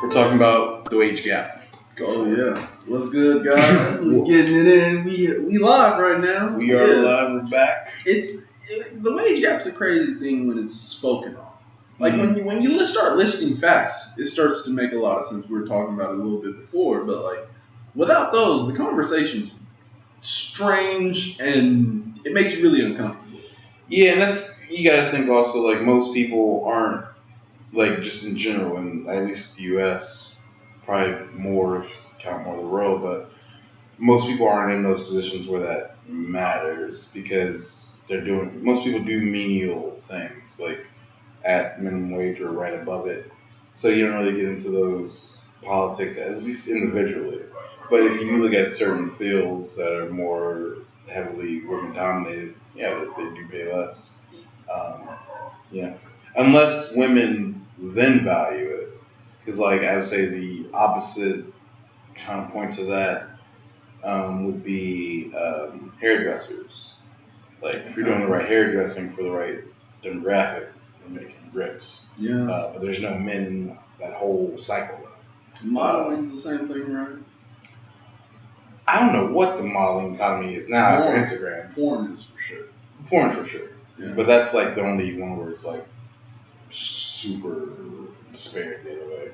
We're talking about the wage gap. Oh yeah, what's good, guys? We getting it in. We live right now. We are live. We're back. The wage gap's a crazy thing when it's spoken on. Like when you start listing facts, it starts to make a lot of sense. We were talking about it a little bit before, but like without those, the conversation's strange and it makes you really uncomfortable. Yeah, and you got to think also like most people aren't like just in general, and at least the U.S. probably more if you count more of the world, but most people aren't in those positions where that matters because most people do menial things like at minimum wage or right above it, so you don't really get into those politics at least individually. But if you look at certain fields that are more heavily women dominated, yeah, they do pay less. Yeah, unless women then value it, because like I would say the opposite kind of point to that would be hairdressers. Like if you're doing the right hairdressing for the right demographic, you're making rips. Yeah. But there's no men in that whole cycle though. Modeling's the same thing, right? I don't know what the modeling economy is now after Instagram. Porn is for sure. Porn for sure. Yeah. But that's like the only one where it's like super disparate the other way.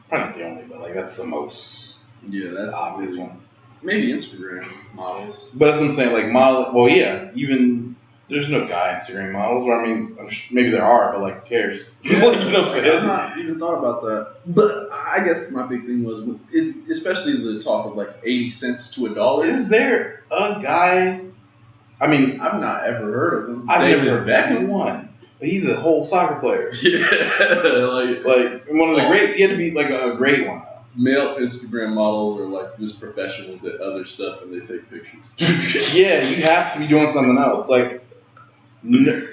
Probably not the only, but like that's the most that's obvious one. Maybe Instagram models. But that's what I'm saying. Like model. Well, yeah. Even there's no guy Instagram models. Or I mean, maybe there are, but like, who cares? Yeah, like, you know what I'm saying? I've not even thought about that. But I guess my big thing was, especially the talk of like 80 cents to $1. Is there a guy? I mean, I've not ever heard of him. I've never heard Beckham one. He's a whole soccer player. Yeah, like one of the greats. He had to be like a great one. Male Instagram models are like just professionals at other stuff, and they take pictures. Yeah, you have to be doing something else. Like,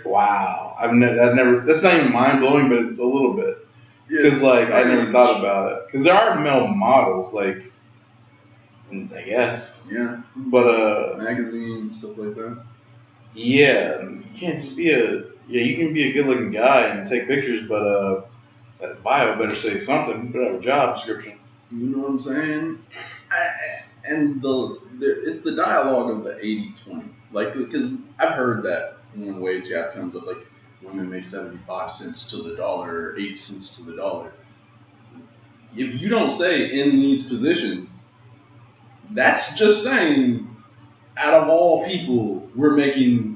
wow, that never. That's not even mind blowing, but it's a little bit. Because like I never thought about it. Because there are male models, like I guess. Yeah. But magazines, stuff like that. Yeah, you can't just be you can be a good looking guy and take pictures, but that bio better say something. You better have a job description. You know what I'm saying? It's the dialogue of the 80-20. Like, because I've heard that when wage gap comes up, like women make 75 cents to the dollar or 80 cents to the dollar. If you don't say in these positions, that's just saying out of all people, we're making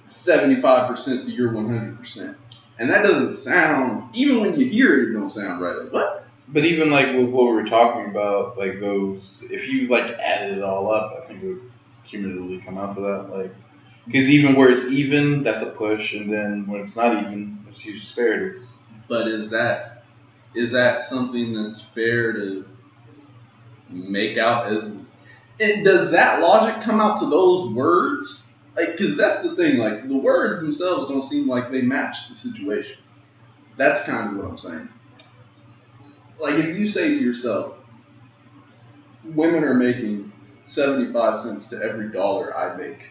75% to your 100%. And that doesn't sound, even when you hear it, it don't sound right. Like, what? But even like with what we were talking about, like those, if you like added it all up, I think it would cumulatively come out to that. Like, because even where it's even, that's a push, and then when it's not even, there's huge disparities. But is that something that's fair to make out as? Does that logic come out to those words? Like, because that's the thing. Like, the words themselves don't seem like they match the situation. That's kind of what I'm saying. Like, if you say to yourself, women are making 75 cents to every dollar I make,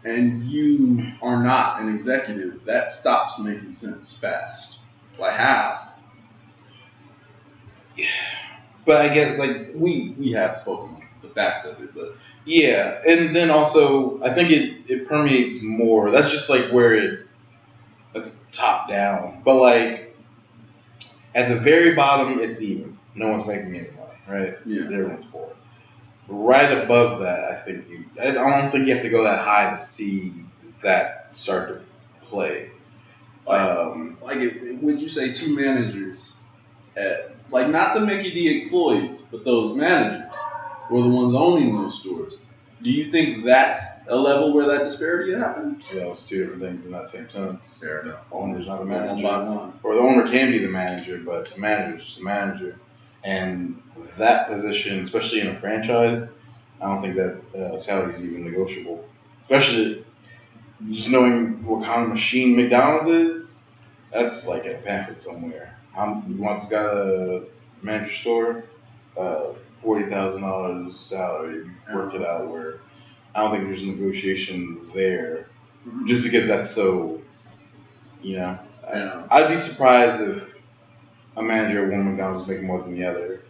and you are not an executive, that stops making sense fast. Like, how? Yeah. But I guess, like, we have spoken on the facts of it, but... Yeah, and then also, I think it permeates more. That's just, like, that's top down. But, like, at the very bottom, it's even. No one's making any money, right? Yeah. Everyone's poor. Right above that, I don't think you have to go that high to see that start to play. Would you say two managers at, like, not the Mickey D employees, but those managers or the ones owning those stores? Do you think that's a level where that disparity happens? So that was two different things in that same sentence. Fair enough. The owner's not the manager. One by one. Or the owner can be the manager, but the manager's just the manager. And that position, especially in a franchise, I don't think that salary is even negotiable. Especially just knowing what kind of machine McDonald's is, that's like a pamphlet somewhere. You want this guy to manage your store? $40,000 salary. You worked it out where I don't think there's a negotiation there. Just because that's so, I'd be surprised if a manager at one McDonald's is making more than the other.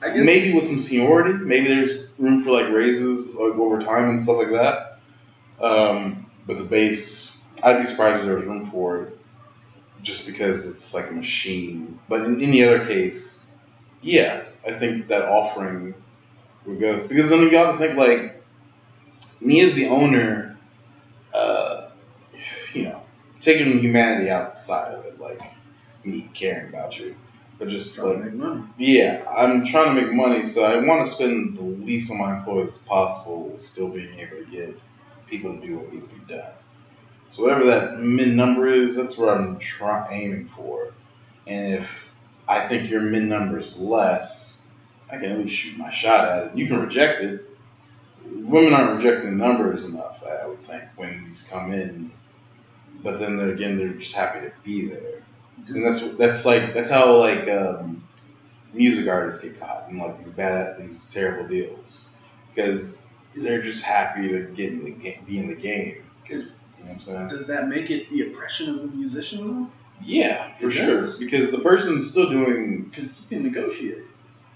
I guess Maybe with some seniority, maybe there's room for like raises like over time and stuff like that. But the base, I'd be surprised if there was room for it, just because it's like a machine. But in any other case, yeah, I think that offering would go because then you got to think like me as the owner, uh, you know, taking humanity outside of it, like me caring about you, but just trying to like make money. yeah, I'm trying to make money, so I want to spend the least on my employees as possible, while still being able to get people to do what needs to be done. So whatever that min number is, that's what I'm aiming for. And if I think your min number is less, I can at least shoot my shot at it. You can reject it. Women aren't rejecting the numbers enough, I would think, when these come in. But then again, they're just happy to be there. And that's how like music artists get caught in like these terrible deals because they're just happy to get in the game, be in the game. Because you know what I'm saying? Does that make it the oppression of the musician though? Yeah, for It sure. does. Because the person's still doing, Because you can negotiate.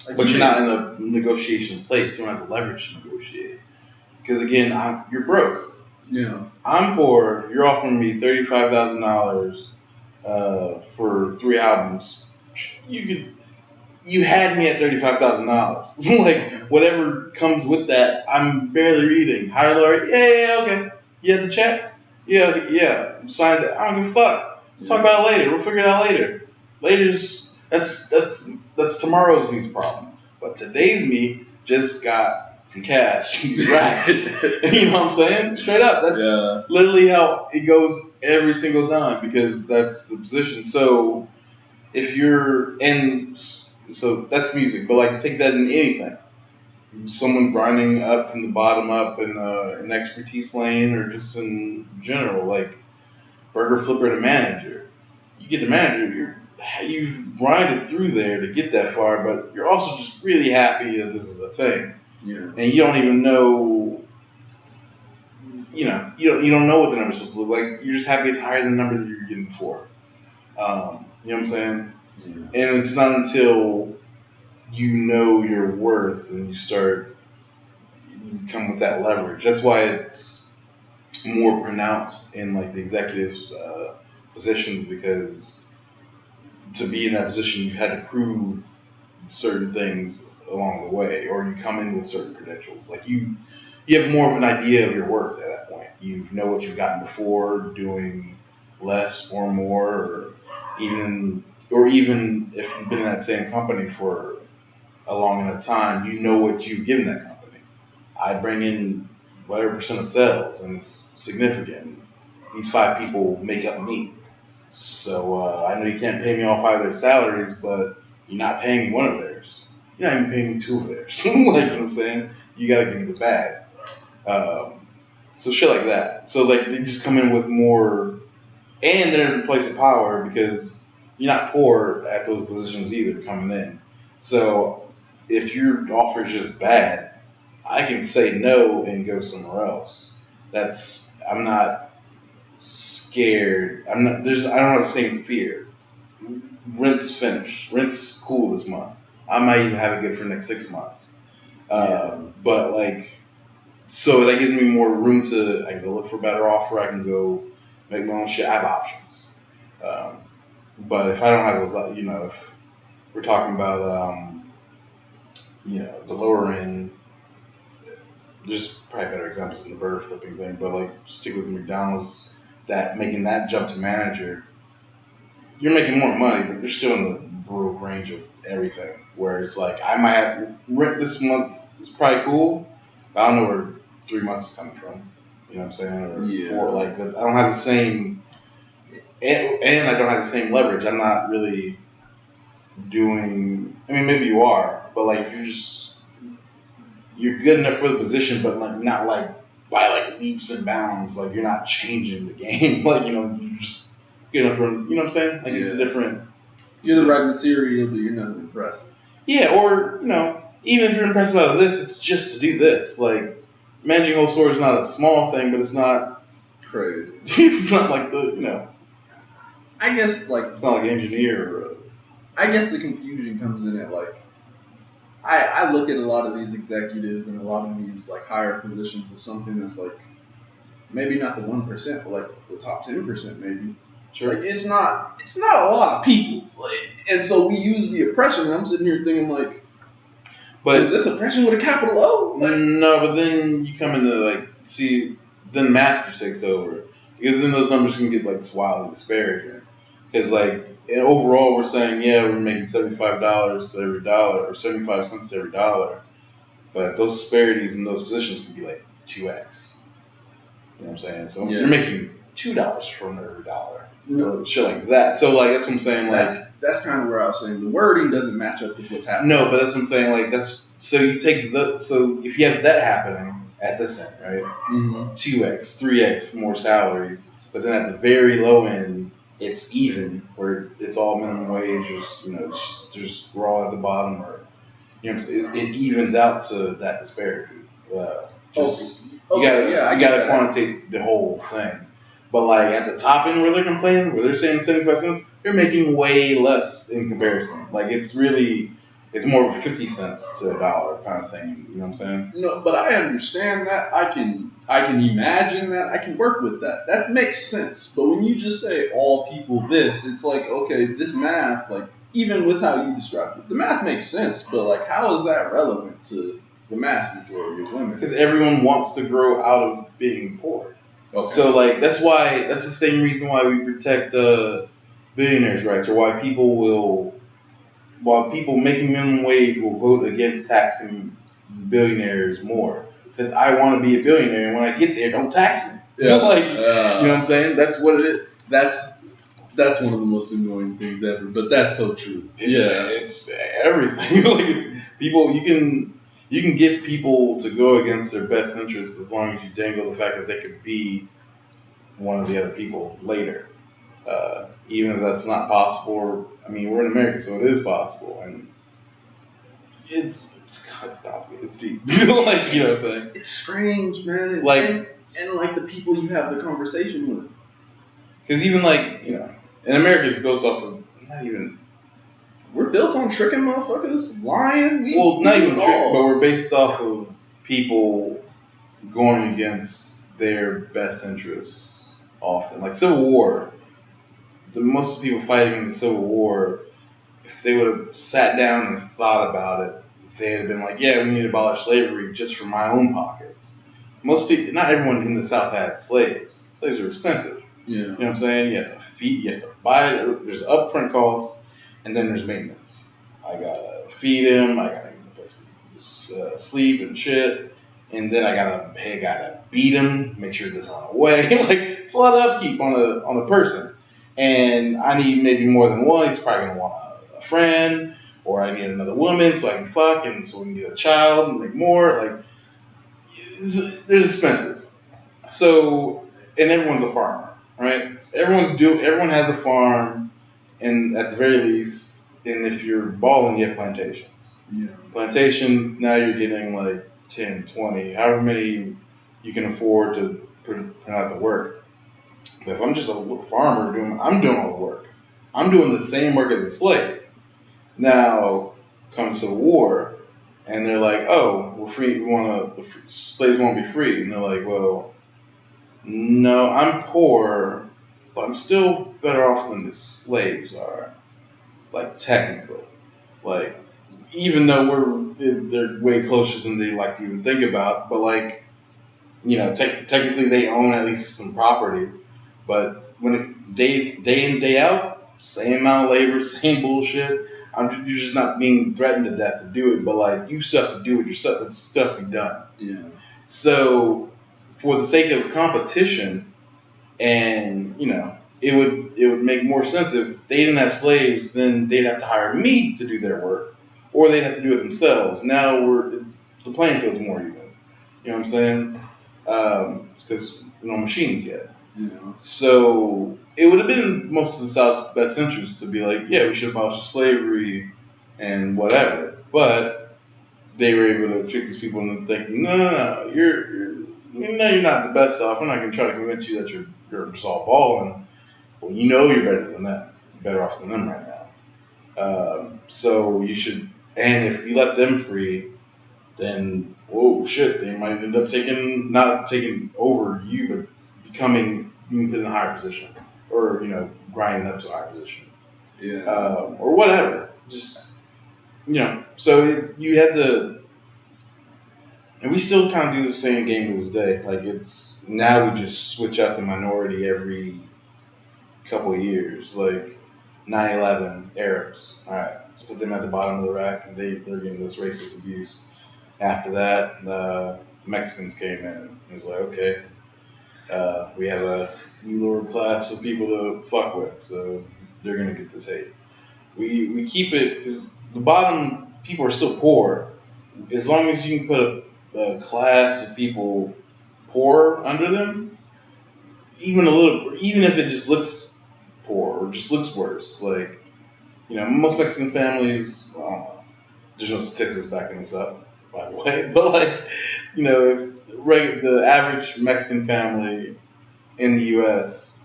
Like but you you're may- not in a negotiation place. You don't have the leverage to negotiate. Because again, you're broke. Yeah. I'm poor. You're offering me $35,000 for 3 albums. You had me at $35,000. Like whatever comes with that, I'm barely reading. Higher, lower, yeah, okay. You have the check? Yeah, okay, yeah. Signed it. I don't give a fuck. Talk about it later. We'll figure it out later. Later's that's tomorrow's me's problem. But today's me just got some cash, these racks. You know what I'm saying? Straight up. That's Yeah. literally how it goes every single time because that's the position. So if you're so that's music, but like take that in anything. Someone grinding up from the bottom up in an expertise lane or just in general, like burger flipper to manager. You get the manager, you've grinded through there to get that far, but you're also just really happy that this is a thing. Yeah. And you don't even know, you don't know what the number's supposed to look like. You're just happy it's higher than the number that you were getting before. You know what I'm saying? Yeah. And it's not until you know your worth and you come with that leverage. That's why it's more pronounced in like the executive positions because to be in that position, you had to prove certain things along the way, or you come in with certain credentials. Like you have more of an idea of your worth at that point. You know what you've gotten before doing less or more, or even if you've been in that same company for a long enough time, you know what you've given that company. I bring in whatever percent of sales, and it's significant. These 5 people make up me. So I know you can't pay me all 5 of their salaries, but you're not paying me 1 of theirs. You're not even paying me 2 of theirs. Like, you know what I'm saying? You got to give me the bag. So shit like that. So like they just come in with more, and they're in a place of power because you're not poor at those positions either coming in. So if your offer is just bad, I can say no and go somewhere else. I'm not scared. I don't have the same fear. Rent's finished. Rent's cool this month. I might even have it good for the next 6 months. But like, so that gives me more room I can go look for a better offer. I can go make my own shit. I have options. But if I don't have those, if we're talking about, the lower end, there's probably better examples than the burger flipping thing, but like stick with McDonald's, that making that jump to manager, you're making more money, but you're still in the brutal range of everything. Where it's like I might have rent this month is probably cool, but I don't know where 3 months is coming from. You know what I'm saying? Or 4, like, but I don't have the same, and I don't have the same leverage. I'm not really doing. I mean, maybe you are, but like if you're good enough for the position, but like not like by like leaps and bounds. Like you're not changing the game. Like you're just good enough for. You know what I'm saying? Like it's a different. You're the right material, but you're not impressive. Yeah, or even if you're impressive out of this, it's just to do this. Like managing a whole store is not a small thing, but it's not crazy. It's not like the I guess like it's not like an engineer or I guess the confusion comes in at like I look at a lot of these executives and a lot of these like higher positions as something that's like maybe not the 1%, but like the top 10% maybe. Sure. Like it's not a lot of people, like, and so we use the oppression. And I'm sitting here thinking like, But is this oppression with a capital O? Like, no, but then you come into like see, then math just takes over because then those numbers can get like wildly disparaging. Because like and overall, we're saying yeah, we're making $75 to every dollar or 75 cents to every dollar, but those disparities in those positions can be like 2x. You know what I'm saying? So Yeah. you're making $2 from every dollar, shit like that. So like that's what I'm saying. Like that's kind of where I was saying the wording doesn't match up with what's happening. no, but that's what I'm saying. Like that's so you take so if you have that happening at this end, right? Mm-hmm. 2x, 3x more salaries, but then at the very low end, it's even where it's all minimum wage. Just we're all at the bottom, or you know, it evens out to that disparity. You gotta quantitate the whole thing. But like at the top end where they're complaining, where they're saying 75 cents, they're making way less in comparison. Like it's more of 50 cents to a dollar kind of thing. You know what I'm saying? No, but I understand that. I can imagine that. I can work with that. That makes sense. But when you just say all people this, it's like, okay, this math, like even with how you described it, the math makes sense. But like, how is that relevant to the mass majority of women? Because everyone wants to grow out of being poor. Okay. So like that's the same reason why we protect billionaires' rights, or why people making minimum wage will vote against taxing billionaires more. Because I want to be a billionaire, and when I get there, don't tax me. Yeah. You know what I'm saying? That's what it is. That's one of the most annoying things ever. But that's so true. It's everything. Like it's people you can get people to go against their best interests as long as you dangle the fact that they could be one of the other people later. Even if that's not possible, I mean, we're in America, so it is possible, and it's complicated, it's deep. Like, you know what I'm saying? It's strange, man. And like the people you have the conversation with. Because even like, in America it's built off of we're built on tricking motherfuckers, lying. Not even trick, but we're based off of people going against their best interests often. Like Civil War, most people fighting in the Civil War, if they would have sat down and thought about it, they'd have been like, yeah, we need to abolish slavery just for my own pockets. Most people, not everyone in the South had slaves. Slaves are expensive. Yeah. You know what I'm saying? You have to buy it. There's upfront costs, and then there's maintenance. I gotta feed him. I gotta give him a place to sleep and shit. And then I gotta beat him, make sure he doesn't run away. Like it's a lot of upkeep on a person. And I need maybe more than one. He's probably gonna want a friend, or I need another woman so I can fuck, and so we can get a child and make more. Like there's expenses. So, and everyone's a farmer, right? So everyone has a farm, and at the very least, and if you're balling, you have plantations. Yeah. Plantations, now you're getting like 10, 20, however many you can afford to put out the work. But if I'm just a farmer, I'm doing all the work. I'm doing the same work as a slave. Now comes Civil War, and they're like, "Oh, we're free. The slaves want to be free." And they're like, "Well, no, I'm poor, but I'm still better off than the slaves are. Like technically, like even though they're way closer than they like to even think about. But like, technically they own at least some property." But when day in, day out, same amount of labor, same bullshit. You're just not being threatened to death to do it, but like you still have to do it yourself. It's stuff to be done. Yeah. So, for the sake of competition, and it would make more sense if they didn't have slaves. Then they'd have to hire me to do their work, or they'd have to do it themselves. Now the playing field's more even. You know what I'm saying? It's because no machines yet. Yeah. So it would have been most of the South's best interest to be like, yeah, we should abolish slavery and whatever. But they were able to trick these people into thinking, no, you're not the best off. I'm not going to try to convince you that you're just all balling. Well, you're better than that. You're better off than them right now. So you should, and if you let them free, then whoa shit, they might end up not taking over you, but becoming being put in a higher position, or grinding up to a higher position, Yeah. or whatever. Just so you had to, and we still kind of do the same game to this day. Like it's now we just switch up the minority every couple of years, like 9/11 Arabs. All right, let's put them at the bottom of the rack, and they're getting this racist abuse. After that, the Mexicans came in. It was like, okay, we have a new lower class of people to fuck with, so they're gonna get this hate. We keep it because the bottom people are still poor. As long as you can put a class of people poor under them, even a little, even if it just looks poor or just looks worse, like most Mexican families. I don't know. There's no statistics backing this up, by the way, but like, if the average Mexican family in the U.S.,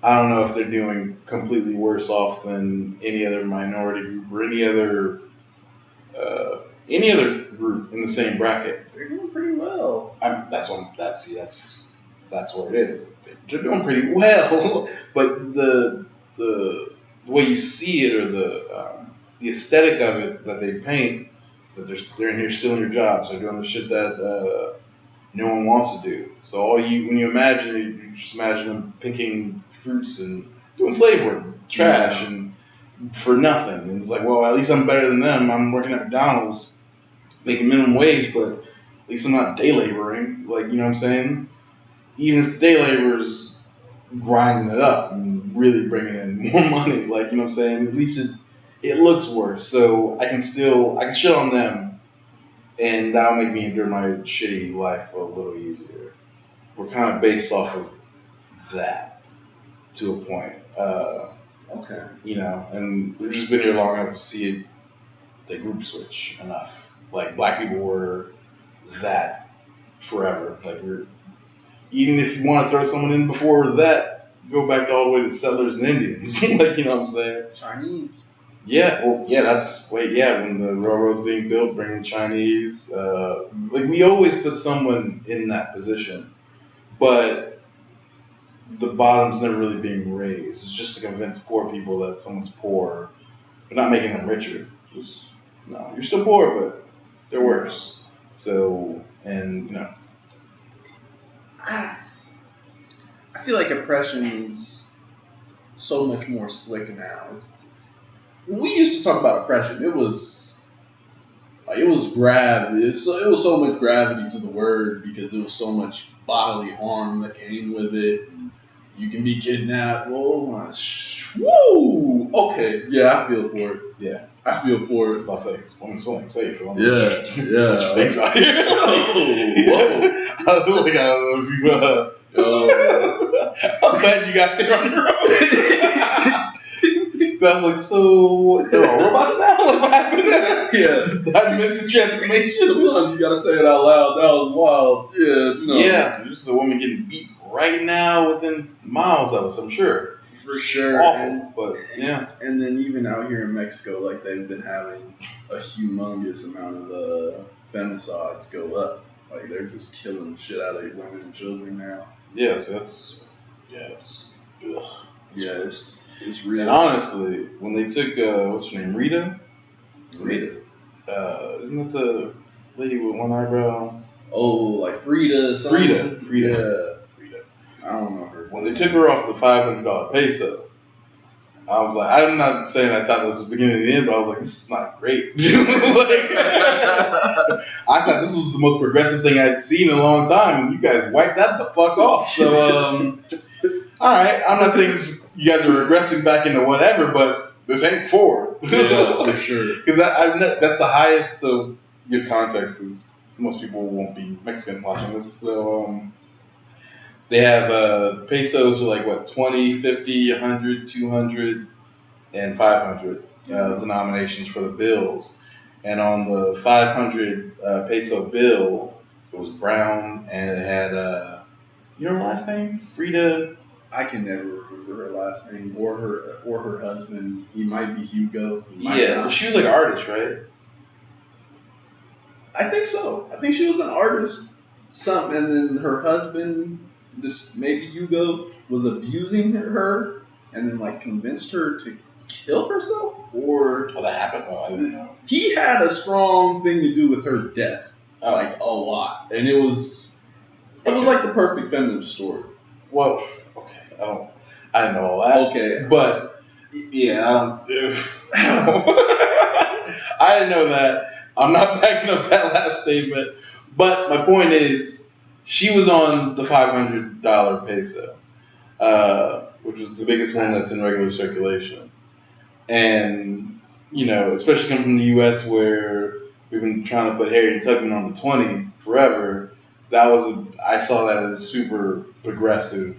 I don't know if they're doing completely worse off than any other minority group or any other group in the same bracket. They're doing pretty well. That's what it is. They're doing pretty well, but the way you see it or the aesthetic of it that they paint is that they're in here stealing your jobs. They're doing the shit that no one wants to do. So when you imagine it, you just imagine them picking fruits and doing slave work, trash, and for nothing. And it's like, well, at least I'm better than them. I'm working at McDonald's, making minimum wage, but at least I'm not day laboring. Like, you know what I'm saying? Even if the day laborers grinding it up and really bringing in more money, like, you know what I'm saying? At least it looks worse. So I can shit on them, and that'll make me endure my shitty life a little easier. We're kind of based off of that to a point. Okay. And we've just been here long enough to see the group switch enough. Like, black people were that forever. Like, even if you want to throw someone in before that, go back all the way to settlers and Indians. Like, you know what I'm saying? Chinese. Yeah, well, yeah, when the railroad's being built, bringing Chinese. Like, we always put someone in that position, but the bottom's never really being raised. It's just to convince poor people that someone's poor, but not making them richer. No, you're still poor, but they're worse. So, and I feel like oppression is so much more slick now. When we used to talk about oppression, it was gravity. It was so much gravity to the word because there was so much bodily harm that came with it. And you can be kidnapped. Whoa, woo! Okay, yeah, I feel for it. Yeah, I feel for it. I was about to say, women's still ain't safe. Yeah. Things out here. Whoa. I don't know if you. I'm glad you got there on your own. So I was like, so there are robots now? Like, what happened? Yeah. I missed the transformation. Sometimes you gotta say it out loud. That was wild. Yeah. No. Yeah. There's just a woman getting beat right now within miles of us, I'm sure. For sure. Awful, but yeah. And then even out here in Mexico, like they've been having a humongous amount of femicides go up. Like they're just killing the shit out of women and children now. Yeah, so it's ugh. Yeah, it's real. And honestly, when they took what's her name, Rita, isn't that the lady with one eyebrow? Oh, like Frida. Something? Frida. Yeah. I don't know her. When they took her off the $500 peso, I was like, I'm not saying I thought this was the beginning of the end, but I was like, this is not great. I thought this was the most progressive thing I'd seen in a long time, and you guys wiped that the fuck off. So, all right, I'm not saying you guys are regressing back into whatever, but this ain't forward. Yeah, for sure. Because that's the highest, so give context, because most people won't be Mexican watching this. So, they have pesos are like what, 20, 50, 100, 200, and 500 denominations for the bills. And on the 500 peso bill, it was brown and it had, you know her last name? Frida. I can never remember remember her last name or her husband. He might be Hugo. He might Yeah, not. she was like an artist, right? I think so. I think she was an artist. And then her husband, this maybe Hugo, was abusing her, and then like convinced her to kill herself, or Oh, that happened. Oh, I didn't know. he had a strong thing to do with her death, Oh. like a lot, and it was Okay. like the perfect feminist story. Well, okay, I didn't know all that. Okay, But yeah, I don't know. I didn't know that. I'm not backing up that last statement. But my point is, she was on the $500 peso, which was the biggest one that's in regular circulation. And, especially coming from the U.S. where we've been trying to put Harriet Tubman on the 20 forever, I saw that as super progressive,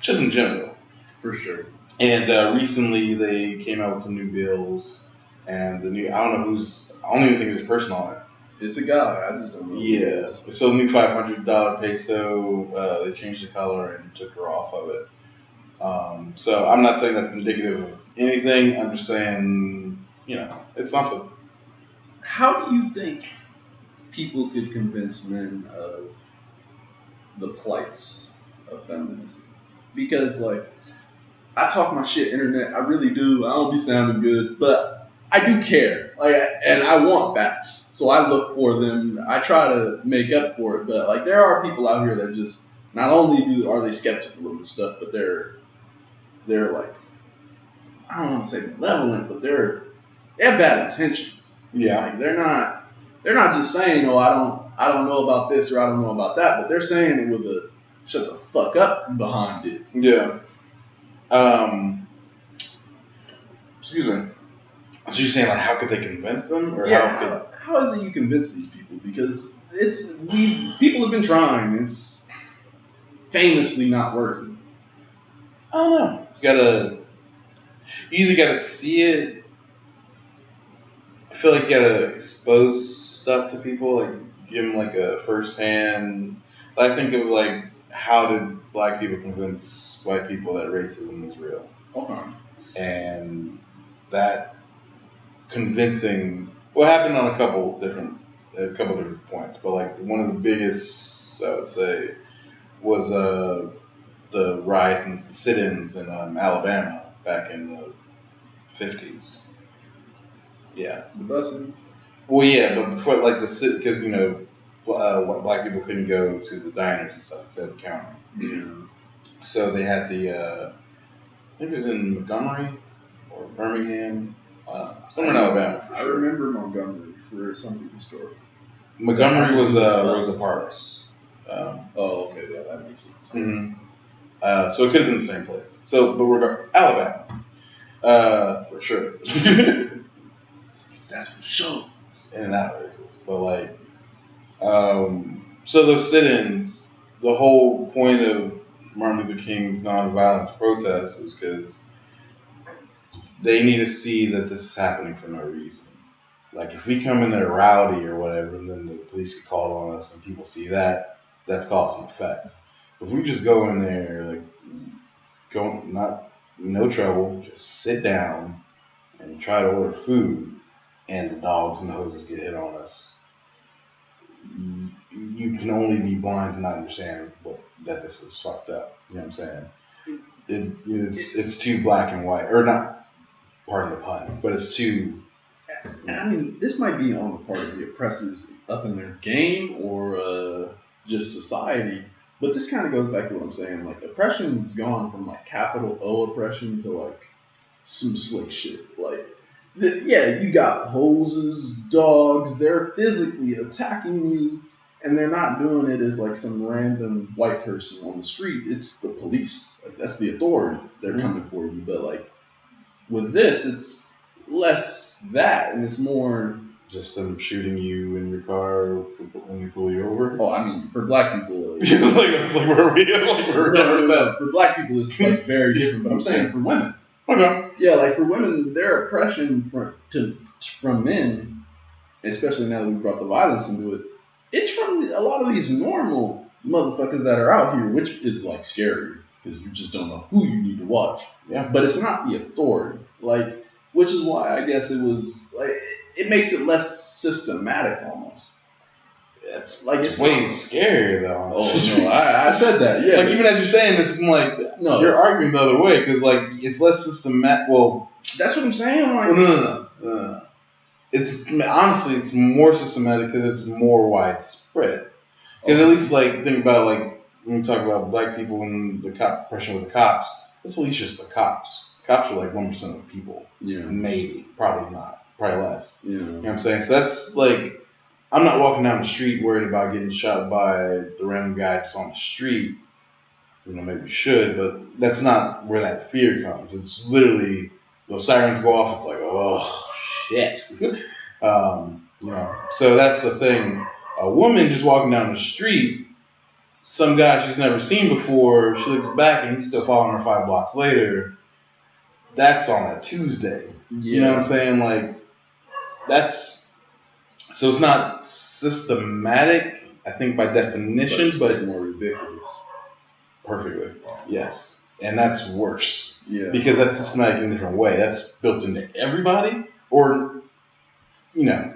just in general. for sure. And recently they came out with some new bills, and I don't even think there's a person on it. It's a guy. I just don't know. Who it Yeah. is. So new $500 peso, they changed the color and took her off of it. So I'm not saying that's indicative of anything. I'm just saying, it's something. How do you think people could convince men of the plights of feminism? Because, like, I talk my shit, internet. I really do. I don't be sounding good, but I do care. And I want facts, so I look for them. I try to make up for it, but like, there are people out here that just not only are they skeptical of the stuff, but they're like, I don't want to say malevolent, but they have bad intentions. Yeah. Like, they're not just saying, oh, I don't know about this or I don't know about that, but they're saying it with a shut the fuck up behind it. Yeah. Excuse me. So you're saying, like, how could they convince them? Or How is it you convince these people? Because people have been trying. It's famously not working. I don't know. You either gotta see it. I feel like you gotta expose stuff to people, like give them like a first-hand. I think of like, how did black people convince white people that racism is real? Okay. And that convincing, happened on a couple different points, but like one of the biggest, I would say, was the riot and the sit-ins in Alabama back in the 50s. Yeah. The busing. Well, yeah, but before, like, because black people couldn't go to the diners and stuff instead of the counter. Yeah. So they had I think it was in Montgomery or Birmingham, somewhere in Alabama. I remember Montgomery for something historic. Montgomery was Rosa Parks. Oh, okay, yeah, that makes sense. Mm-hmm. So it could have been the same place. So, but Alabama, for sure. That's for sure. In and out racist, but like, so those sit-ins, the whole point of Martin Luther King's nonviolence protests is because they need to see that this is happening for no reason. Like, if we come in there rowdy or whatever, and then the police get called on us, and people see that, that's cause and effect. If we just go in there, like, no trouble, just sit down and try to order food, and the dogs and the hoses get hit on us, you can only be blind to not understand that this is fucked up. You know what I'm saying? It's too black and white, or not. Pardon the pun, but it's too. And I mean, this might be on the part of the oppressors up in their game, or just society. But this kind of goes back to what I'm saying. Like, oppression's gone from like capital O oppression to like some slick shit. Like, you got hoses, dogs. They're physically attacking you, and they're not doing it as like some random white person on the street. It's the police. Like, that's the authority. They're coming for you. But like, with this, it's less that, and it's more just them shooting you in your car when they pull you over. Oh, I mean, for black people, like it's like where we no. For black people, it's like very different. But I'm saying for women, okay, yeah, like for women, their oppression from men, especially now that we brought the violence into it, it's from a lot of these normal motherfuckers that are out here, which is like scary. because you just don't know who you need to watch. Yeah. But it's not the authority, like, which is why I guess it was like it makes it less systematic almost. It's Like it's way scarier though. Oh no, I said that. Yeah. Like even as you're saying this, I'm like, No, you're it's- arguing the other way because like it's less systematic. Well, That's what I'm saying. Like, no. It's honestly it's more systematic because it's more widespread. Because at least like think about like when we talk about black people and the oppression with the cops, it's at least just the cops. Cops are like 1% of the people. Yeah. Maybe, probably not, probably less. Yeah. You know what I'm saying? So that's like, I'm not walking down the street worried about getting shot by the random guy that's on the street. You know, maybe you should, but that's not where that fear comes. It's literally, those sirens go off, it's like, oh, shit. You know, so that's the thing. A woman just walking down the street, some guy she's never seen before, she looks back and he's still following her 5 blocks later. That's on a Tuesday. Yeah. You know what I'm saying? Like, that's, so it's not systematic, I think by definition, but more ridiculous. perfectly, yes. And that's worse Yeah. because that's systematic in a different way. That's built into everybody, or you know,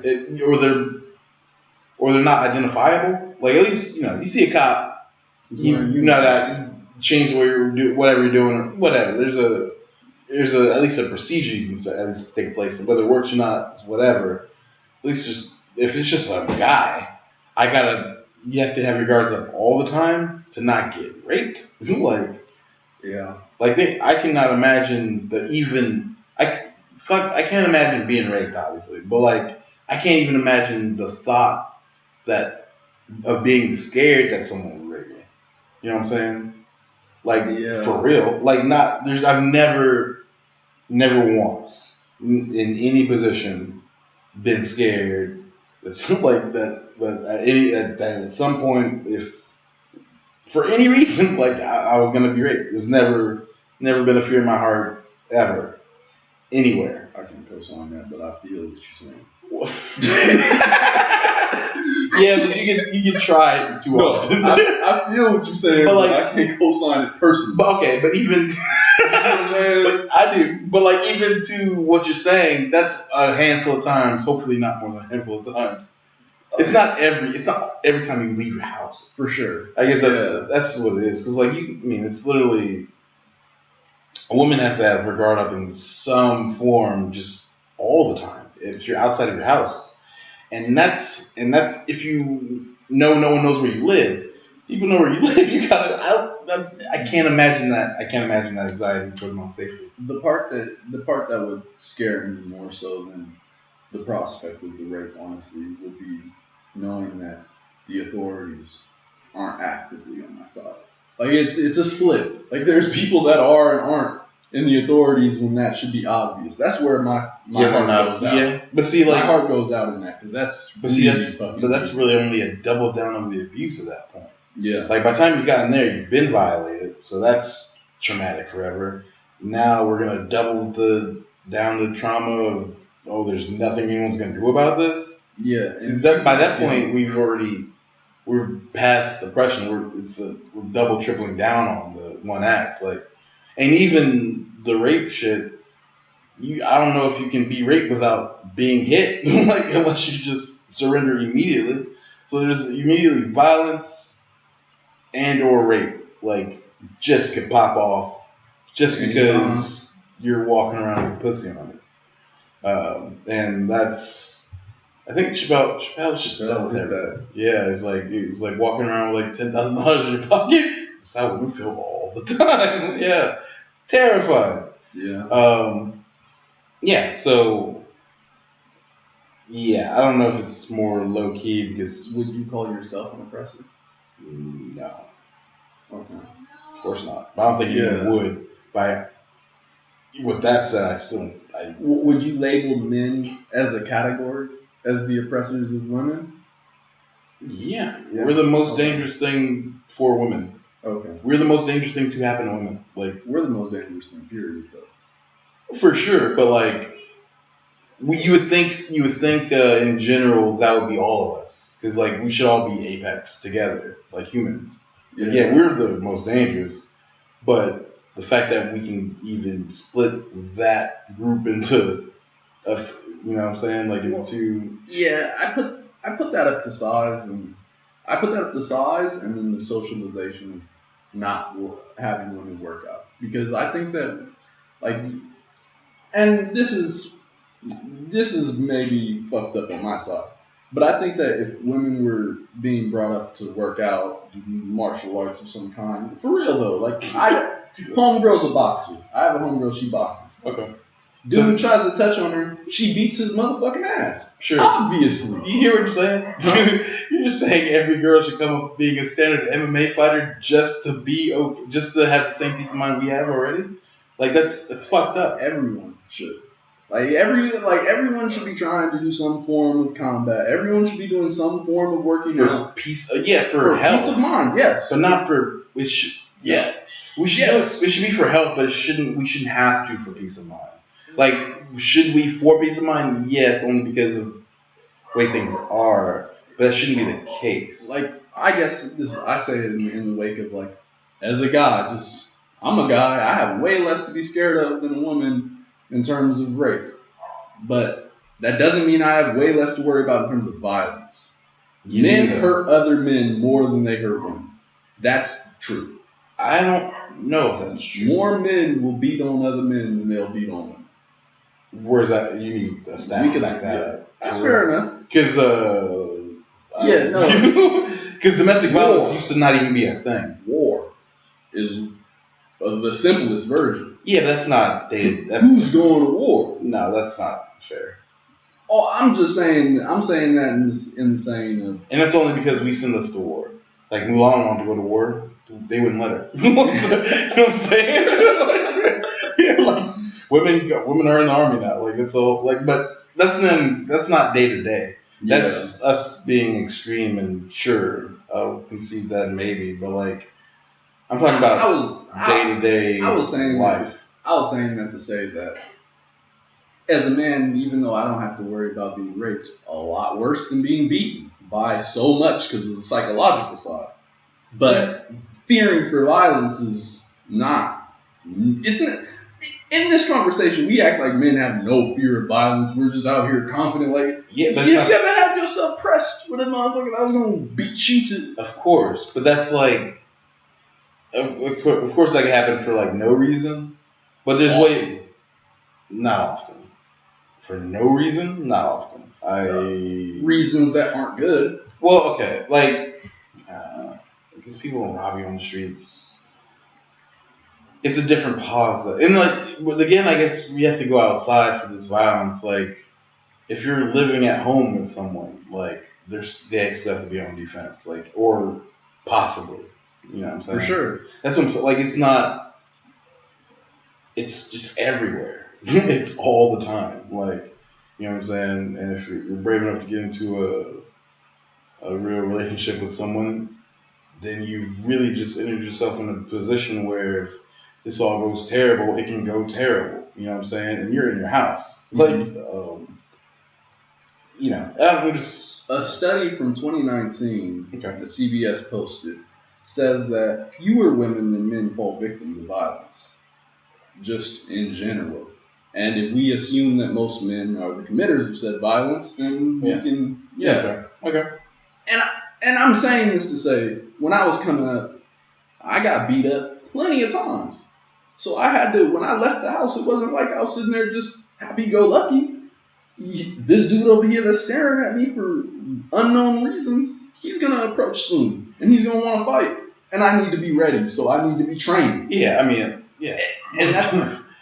or they're not identifiable. Like at least you know, you see a cop, you know that you change the way you whatever you're doing, or whatever. There's at least a procedure you can at least take place, and whether it works or not, whatever. At least just if it's just a guy, you have to have your guards up all the time to not get raped. Like, Yeah. like I cannot imagine I can't imagine being raped, obviously, but like I can't even imagine the thought of being scared that someone would rape me. You know what I'm saying? Like for real. Like I've never once in any position been scared that's like that, but at some point, if for any reason, like I was gonna be raped, it's never been a fear in my heart ever, anywhere. I can co-sign that, but I feel what you're saying. Yeah, but you can try it too often. I feel what you're saying, but I can't co-sign it personally. But okay, but even but I do. But like even to what you're saying, that's a handful of times. Hopefully, not more than a handful of times. It's not every time you leave your house. For sure. I guess that's what it is. Because like it's literally a woman has to have her guard up in some form just all the time if you're outside of your house, and that's if you know no one knows where you live. People know where you live. You gotta. I can't imagine that. I can't imagine that anxiety towards my safety. The part that would scare me more so than the prospect of the rape, honestly, would be knowing that the authorities aren't actively on my side. Like it's a split. Like there's people that are and aren't in the authorities when that should be obvious. That's where my heart goes out. Yeah, but see, like my heart goes out in that because that's. That's really only a double down of the abuse at that point. Yeah. Like by the time you've gotten there, you've been violated, so that's traumatic forever. Now we're gonna double down the trauma of there's nothing anyone's gonna do about this. Yeah. See, by that point, we're past oppression. We're double tripling down on the one act. Like, and even the rape shit. I don't know if you can be raped without being hit, like unless you just surrender immediately. So there's immediately violence and or rape, like just could pop off just because you're walking around with a pussy on it. And that's, I think Chappelle dealt with that. Yeah, it's like walking around with like $10,000 in your pocket. That's how we feel all the time. Yeah, terrified. Yeah. Yeah. So. Yeah, I don't know if it's more low key because. Would you call yourself an oppressor? No. Okay. Of course not. But I don't think anyone would. But with that said, Would you label men as a category as the oppressors of women? Yeah. We're the most dangerous thing for women. Okay. We're the most dangerous thing to happen to women. Like we're the most dangerous thing, period, though. For sure, but like you would think in general that would be all of us because like we should all be apex together like humans. Yeah, we're the most dangerous. But the fact that we can even split that group into, you know what I'm saying, like into. Yeah, I put that up to size, and I put that up to size, and then the socialization of not having women work out, because I think that, like, and this is maybe fucked up on my side, but I think that if women were being brought up to work out, do martial arts of some kind, for real though, like homegirl's a boxer. I have a homegirl, she boxes. Okay. Dude tries to touch on her, she beats his motherfucking ass. Sure. Obviously. You hear what you're saying? You're just saying every girl should come up being a standard MMA fighter just to be okay, just to have the same peace of mind we have already. Like that's fucked up. Everyone should. Everyone should be trying to do some form of combat. Everyone should be doing some form of working out. Peace, for health. Peace of mind, yes. So not for it should. Yeah. We should. Yes. It should be for health, but we shouldn't have to for peace of mind. Like, should we for peace of mind? Yes, only because of the way things are. But that shouldn't be the case. Like, I guess I say it in the wake of, like, as a guy, I'm a guy. I have way less to be scared of than a woman in terms of rape. But that doesn't mean I have way less to worry about in terms of violence. Men hurt other men more than they hurt women. That's true. I don't know if that's true. More men will beat on other men than they'll beat on women. Where's that? You need a stat like that. Yeah, that's fair enough. Because because domestic violence used to not even be a thing. War is the simplest version. Yeah, but that's not dated. Who's going to war? No, that's not fair. Oh, I'm saying that in the saying of. And it's only because we send us to war. Like Mulan wanted to go to war, they wouldn't let her. You know what I'm saying? Yeah, like women are in the army now. Like it's all like, but that's not day to day. That's us being extreme, and sure, I'll concede that maybe, but like I'm talking about day to day. I was saying that to say that as a man, even though I don't have to worry about being raped, a lot worse than being beaten by so much because of the psychological side. But fearing for violence is not, isn't it? In this conversation, we act like men have no fear of violence. We're just out here confident, like, yeah. But you ever had yourself pressed with a motherfucker that was gonna beat you to? Of course, but that's like, of course, that can happen for like no reason. But there's not often. For no reason, not often. Reasons that aren't good. Well, okay, like because people will rob you on the streets. It's a different pause, and like again, I guess we have to go outside for this violence. Like, if you're living at home with someone, like they still have to be on defense, like or possibly, you know what I'm saying? For sure. That's what I'm saying. Like, it's not. It's just everywhere. It's all the time. Like, you know what I'm saying? And if you're brave enough to get into a real relationship with someone, then you've really just entered yourself in a position where if this all goes terrible, it can go terrible. You know what I'm saying? And you're in your house. Like, you know, I'm just... A study from 2019 that CBS posted says that fewer women than men fall victim to violence, just in general. And if we assume that most men are the committers of said violence, then we can... Yeah. Okay. And I'm saying this to say, when I was coming up, I got beat up plenty of times. So I had to, when I left the house, it wasn't like I was sitting there just happy-go-lucky. This dude over here that's staring at me for unknown reasons, he's going to approach soon. And he's going to want to fight. And I need to be ready, so I need to be trained. Yeah, I mean, yeah.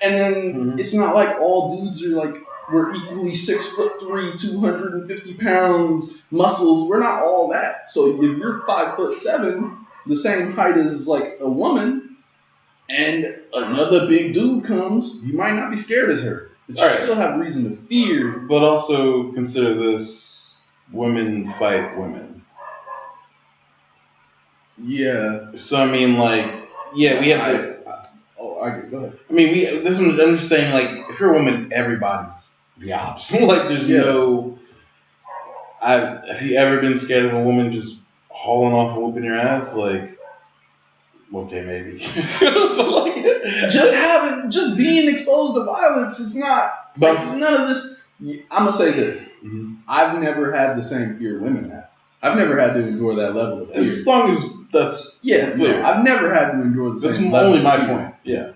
And then it's not like all dudes are like, we're equally 6'3", 250 pounds, muscles. We're not all that. So if you're 5'7", the same height as like a woman, and another big dude comes, you might not be scared as her. But you still have reason to fear. But also consider this: women fight women. Yeah. So I mean, like, yeah, we have to. Go ahead. I mean, I'm just saying, like, if you're a woman, everybody's the opposite. Like, there's no. Have you ever been scared of a woman just hauling off and whooping your ass? Like, Okay, maybe. just being exposed to violence is not. But Like, none of this. I'm gonna say this. Mhm. I've never had the same fear women have. I've never had to endure that level of fear. As long as that's Yeah, clear. no, I've never had to endure the That's same level only of my fear. point. Yeah.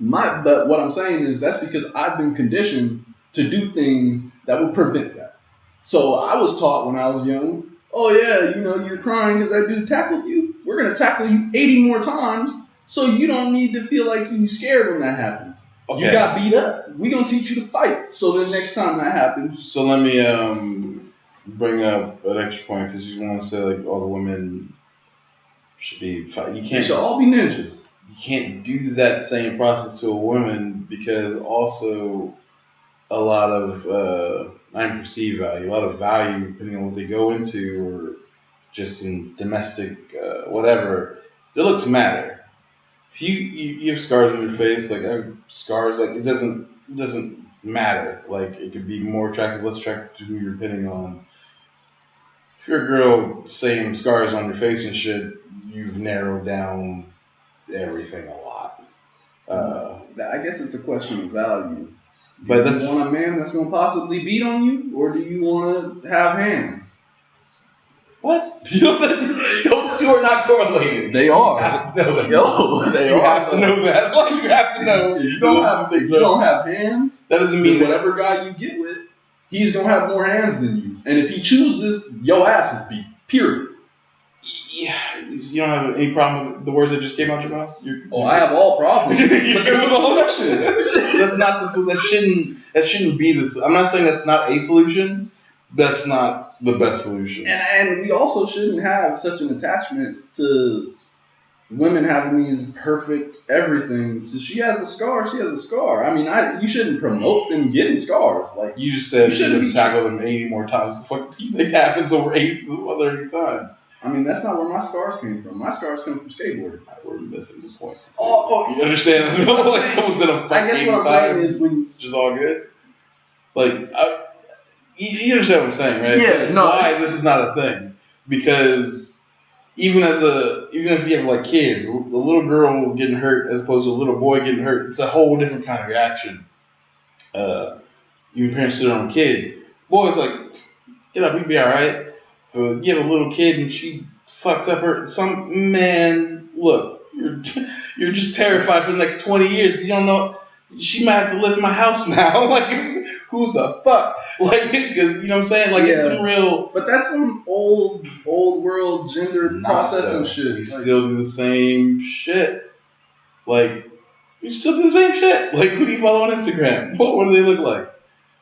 But what I'm saying is that's because I've been conditioned to do things that will prevent that. So I was taught when I was young, oh yeah, you're crying because that dude tackled you. We're gonna tackle you 80 more times, so you don't need to feel like you're scared when that happens. Okay. You got beat up. We're gonna teach you to fight. So the next time that happens, So let me bring up an extra point because you want to say like all the women should be. You they can't. should all be ninjas. You can't do that same process to a woman because also a lot of not perceived value, a lot of value depending on what they go into or just in domestic whatever. Their looks matter. If you have scars on your face, like I have scars, like it doesn't matter. Like it could be more attractive, less attractive to who you're pinning on. If you're a girl, same scars on your face and shit, you've narrowed down everything a lot. I guess it's a question of value. But Do that's you want a man that's gonna possibly beat on you, or do you want to have hands? what? Those two are not correlated. They You are. have to know that. Yo, they you are. have to know that. Like you have to know. If you don't have hands, That doesn't then mean that. whatever guy you get with, he's gonna have more hands than you. And if he chooses, your ass is beat. Period. Yeah, you don't have any problem with the words that just came out your mouth. I have all problems. But there's a solution. That's not the that shouldn't be this. I'm not saying that's not a solution. That's not the best solution. And we also shouldn't have such an attachment to women having these perfect everything. So she has a scar. She has a scar. I mean, you shouldn't promote them getting scars. Like You just said You you shouldn't shouldn't be- tackle them 80 more times. What the fuck do you think happens over 80 other times? I mean, that's not where my scars came from. My scars come from skateboarding. We're missing the point. Oh, You understand? Like someone's in a fight I guess 80 what I'm saying times, is when it's just all good. Like, you understand what I'm saying, right? Yes, That's no, why it's- this is not a thing. Because even if you have like kids, a little girl getting hurt as opposed to a little boy getting hurt, it's a whole different kind of reaction. You parents sit on a kid. Boy's like, get up, you'll be alright. But you have a little kid and she fucks up some man. Look, you're just terrified for the next 20 years because you don't know she might have to live in my house now. Like, who the fuck? Like, because you know what I'm saying? Like, it's Yeah. some real. But that's some old world gender Not processing though. shit. We Like, still do the same shit. Like, we still do the same shit. Like, who do you follow on Instagram? What do they look like?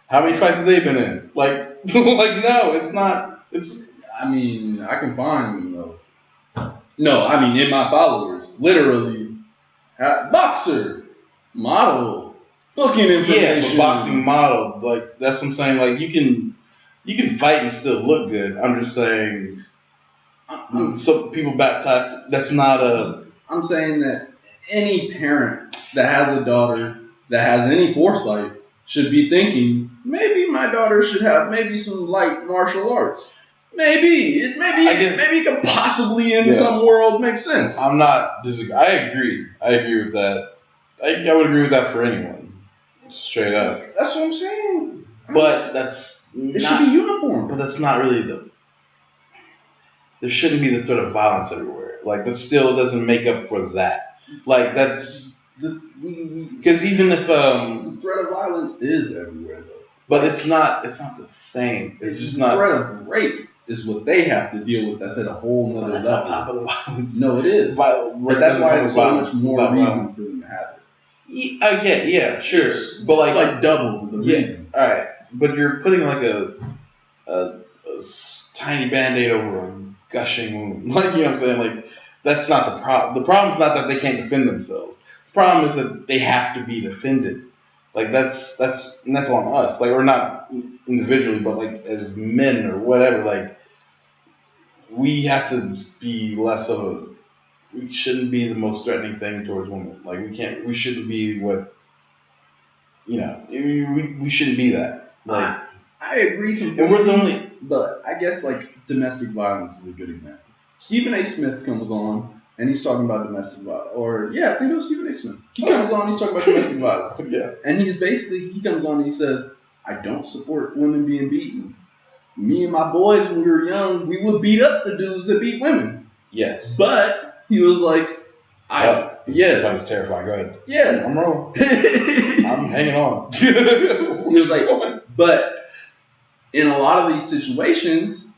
How many fights have they been in? Like, like no, it's not. It's I mean, I can find them though. No, I mean in my followers, literally, boxer, model, booking information. yeah, but boxing model. Like, that's what I'm saying. Like, you can fight and still look good. I'm just saying. Some people baptized. That's not a. I'm saying that any parent that has a daughter that has any foresight should be thinking, maybe my daughter should have maybe some light martial arts. Maybe it could possibly in some world make sense. I'm not disagreeing. I agree with that. I would agree with that for anyone, straight up. That's what I'm saying. But that's It not. should be uniform. But that's not really the. There shouldn't be the threat of violence everywhere. Like, that still doesn't make up for that. Like, that's because even if the threat of violence is everywhere though. but it's not the same. It's just the not. threat of rape is what they have to deal with. That's at a whole But nother that's on level. top of the violence. No, it is. But that's why it's so much more reason for them to have it. Yeah, sure. It's But like double the reason. all right. But you're putting like a tiny band-aid over a gushing wound. Like, you know what I'm saying? Like, that's not the problem. The problem is not that they can't defend themselves. The problem is that they have to be defended. Like, that's on us. Like, or not individually, but like as men or whatever. Like, we have to be less of a. We shouldn't be the most threatening thing towards women. Like, we shouldn't be what. You know, we shouldn't be that. Like, I agree completely. and we're the only. But I guess like domestic violence is a good example. Stephen A. Smith comes on and he's talking about domestic violence. Or, I think it was Stephen A. Smith. He comes on, he's talking about domestic violence. Yeah. And he comes on and he says, I don't support women being beaten. Me and my boys, when we were young, we would beat up the dudes that beat women. Yes. But he was like, That was terrifying. Go ahead. Yeah. I'm wrong. I'm hanging on. He was like, but in a lot of these situations,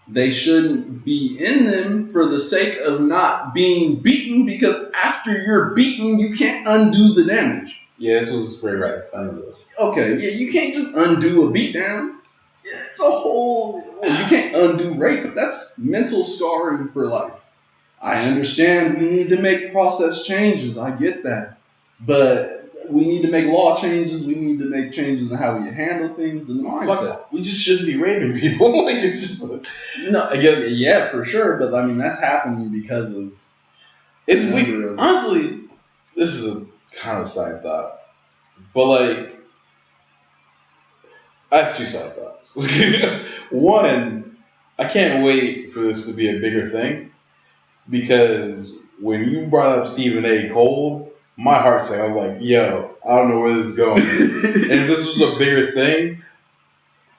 they shouldn't be in them for the sake of not being beaten, because after you're beaten, you can't undo the damage. Yeah, this was Ray Rice. I remember those. Okay, yeah, you can't just undo a beatdown. It's a whole. You can't undo rape, but that's mental scarring for life. I understand we need to make process changes. I get that. But we need to make law changes. We need to make changes in how we handle things and the mindset. We just shouldn't be raping people. Like, it's just no, I guess. Yeah, for sure. But I mean, that's happening because of. It's weird. Honestly, this is a kind of side thought. But, like, I have two side thoughts. One, I can't wait for this to be a bigger thing. Because when you brought up Stephen A. Cole, my heart sank. I was like, yo, I don't know where this is going. And if this was a bigger thing,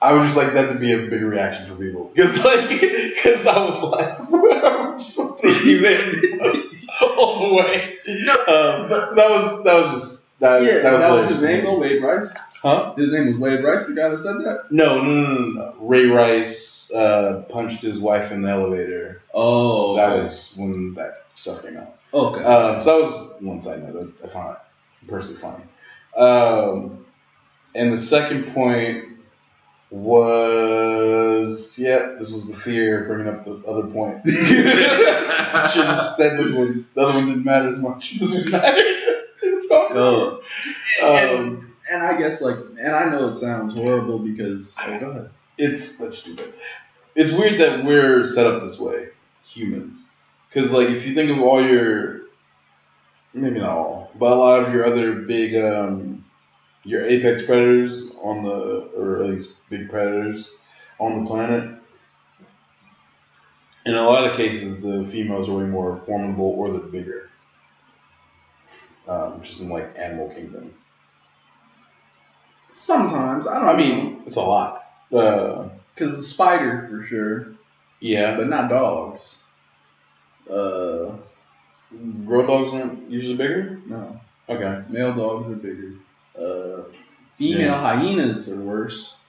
I would just like that to be a bigger reaction for people. Because I was like, I'm so Stephen A. all the way. But that was his name though, Wade Rice? Huh? His name was Wade Rice, the guy that said that? No. Ray Rice punched his wife in the elevator. Oh, okay. That was when that stuff came out. Okay. So that was one side note. I found it personally funny. And the second point was, this was the fear of bringing up the other point. I should have said this one. The other one didn't matter as much. It doesn't matter. It's gone. And I guess, and I know it sounds horrible because, go ahead. That's stupid. It's weird that we're set up this way, humans. Because, if you think of all your, maybe not all, but a lot of your other big, your apex predators or at least big predators on the planet, in a lot of cases, the females are way more formidable or they're bigger. Just in, Animal Kingdom. Sometimes, I mean, it's a lot. Because the spider, for sure. Yeah. But not dogs. Girl dogs aren't usually bigger? No. Okay. Male dogs are bigger. Female hyenas are worse.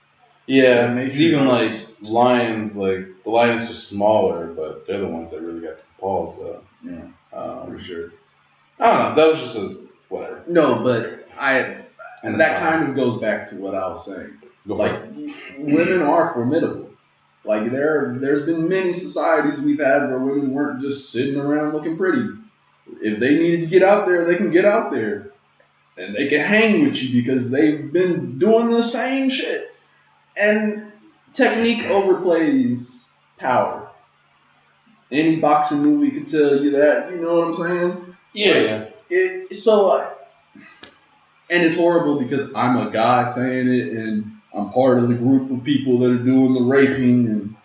Yeah, even lions, the lions are smaller, but they're the ones that really got the paws, though. Yeah, for sure. I don't know. That was just whatever. No, but that kind of goes back to what I was saying. Women are formidable. There's been many societies we've had where women weren't just sitting around looking pretty. If they needed to get out there, they can get out there. And they can hang with you because they've been doing the same shit. And technique overplays power. Any boxing movie could tell you that. You know what I'm saying? Yeah. And it's horrible because I'm a guy saying it, and I'm part of the group of people that are doing the raping, and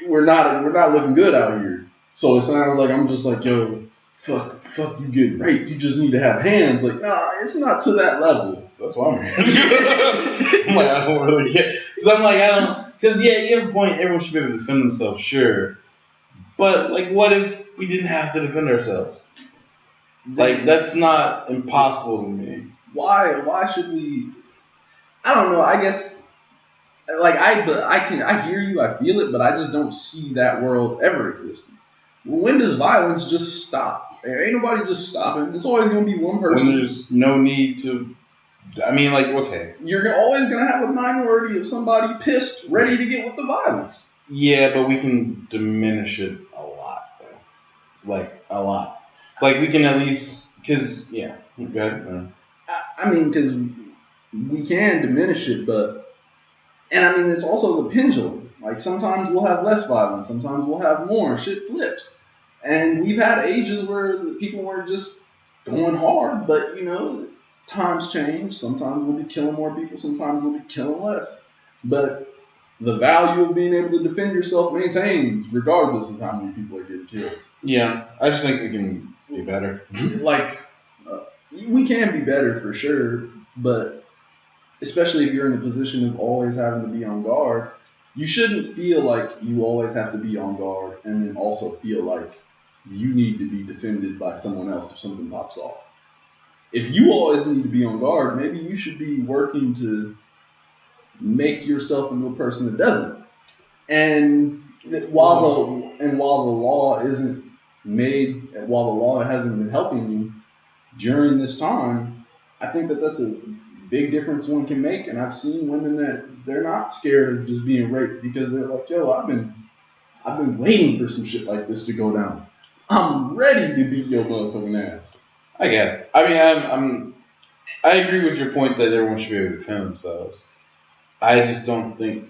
we're not looking good out here. So it sounds like I'm just like, yo, fuck you getting raped. You just need to have hands. Nah, it's not to that level. That's why I'm here. I don't really get. So I'm because you have a point. Everyone should be able to defend themselves, sure. But what if we didn't have to defend ourselves? That's not impossible to me. Why should we? I don't know. I guess I hear you. I feel it, but I just don't see that world ever existing. When does violence just stop? Ain't nobody just stopping. It's always going to be one person. When there's no need to. Okay. You're always going to have a minority of somebody pissed, ready to get with the violence. Yeah, but we can diminish it a lot, though. A lot. We can at least, because, go ahead. Because we can diminish it, and it's also the pendulum. Sometimes we'll have less violence, sometimes we'll have more. Shit flips. And we've had ages where the people weren't just going hard, but, times change. Sometimes we'll be killing more people, sometimes we'll be killing less. But the value of being able to defend yourself maintains regardless of how many people are getting killed. Yeah, I just think we can be better. Like, we can be better for sure, but especially if you're in a position of always having to be on guard, you shouldn't feel like you always have to be on guard and then also feel like you need to be defended by someone else if something pops off. If you always need to be on guard, maybe you should be working to make yourself into a person that doesn't. And while the law isn't made, while the law hasn't been helping you during this time, I think that that's a big difference one can make. And I've seen women that they're not scared of just being raped because they're like, yo, I've been waiting for some shit like this to go down. I'm ready to beat your motherfucking ass. I guess. I mean, I agree with your point that everyone should be able to defend themselves. I just don't think.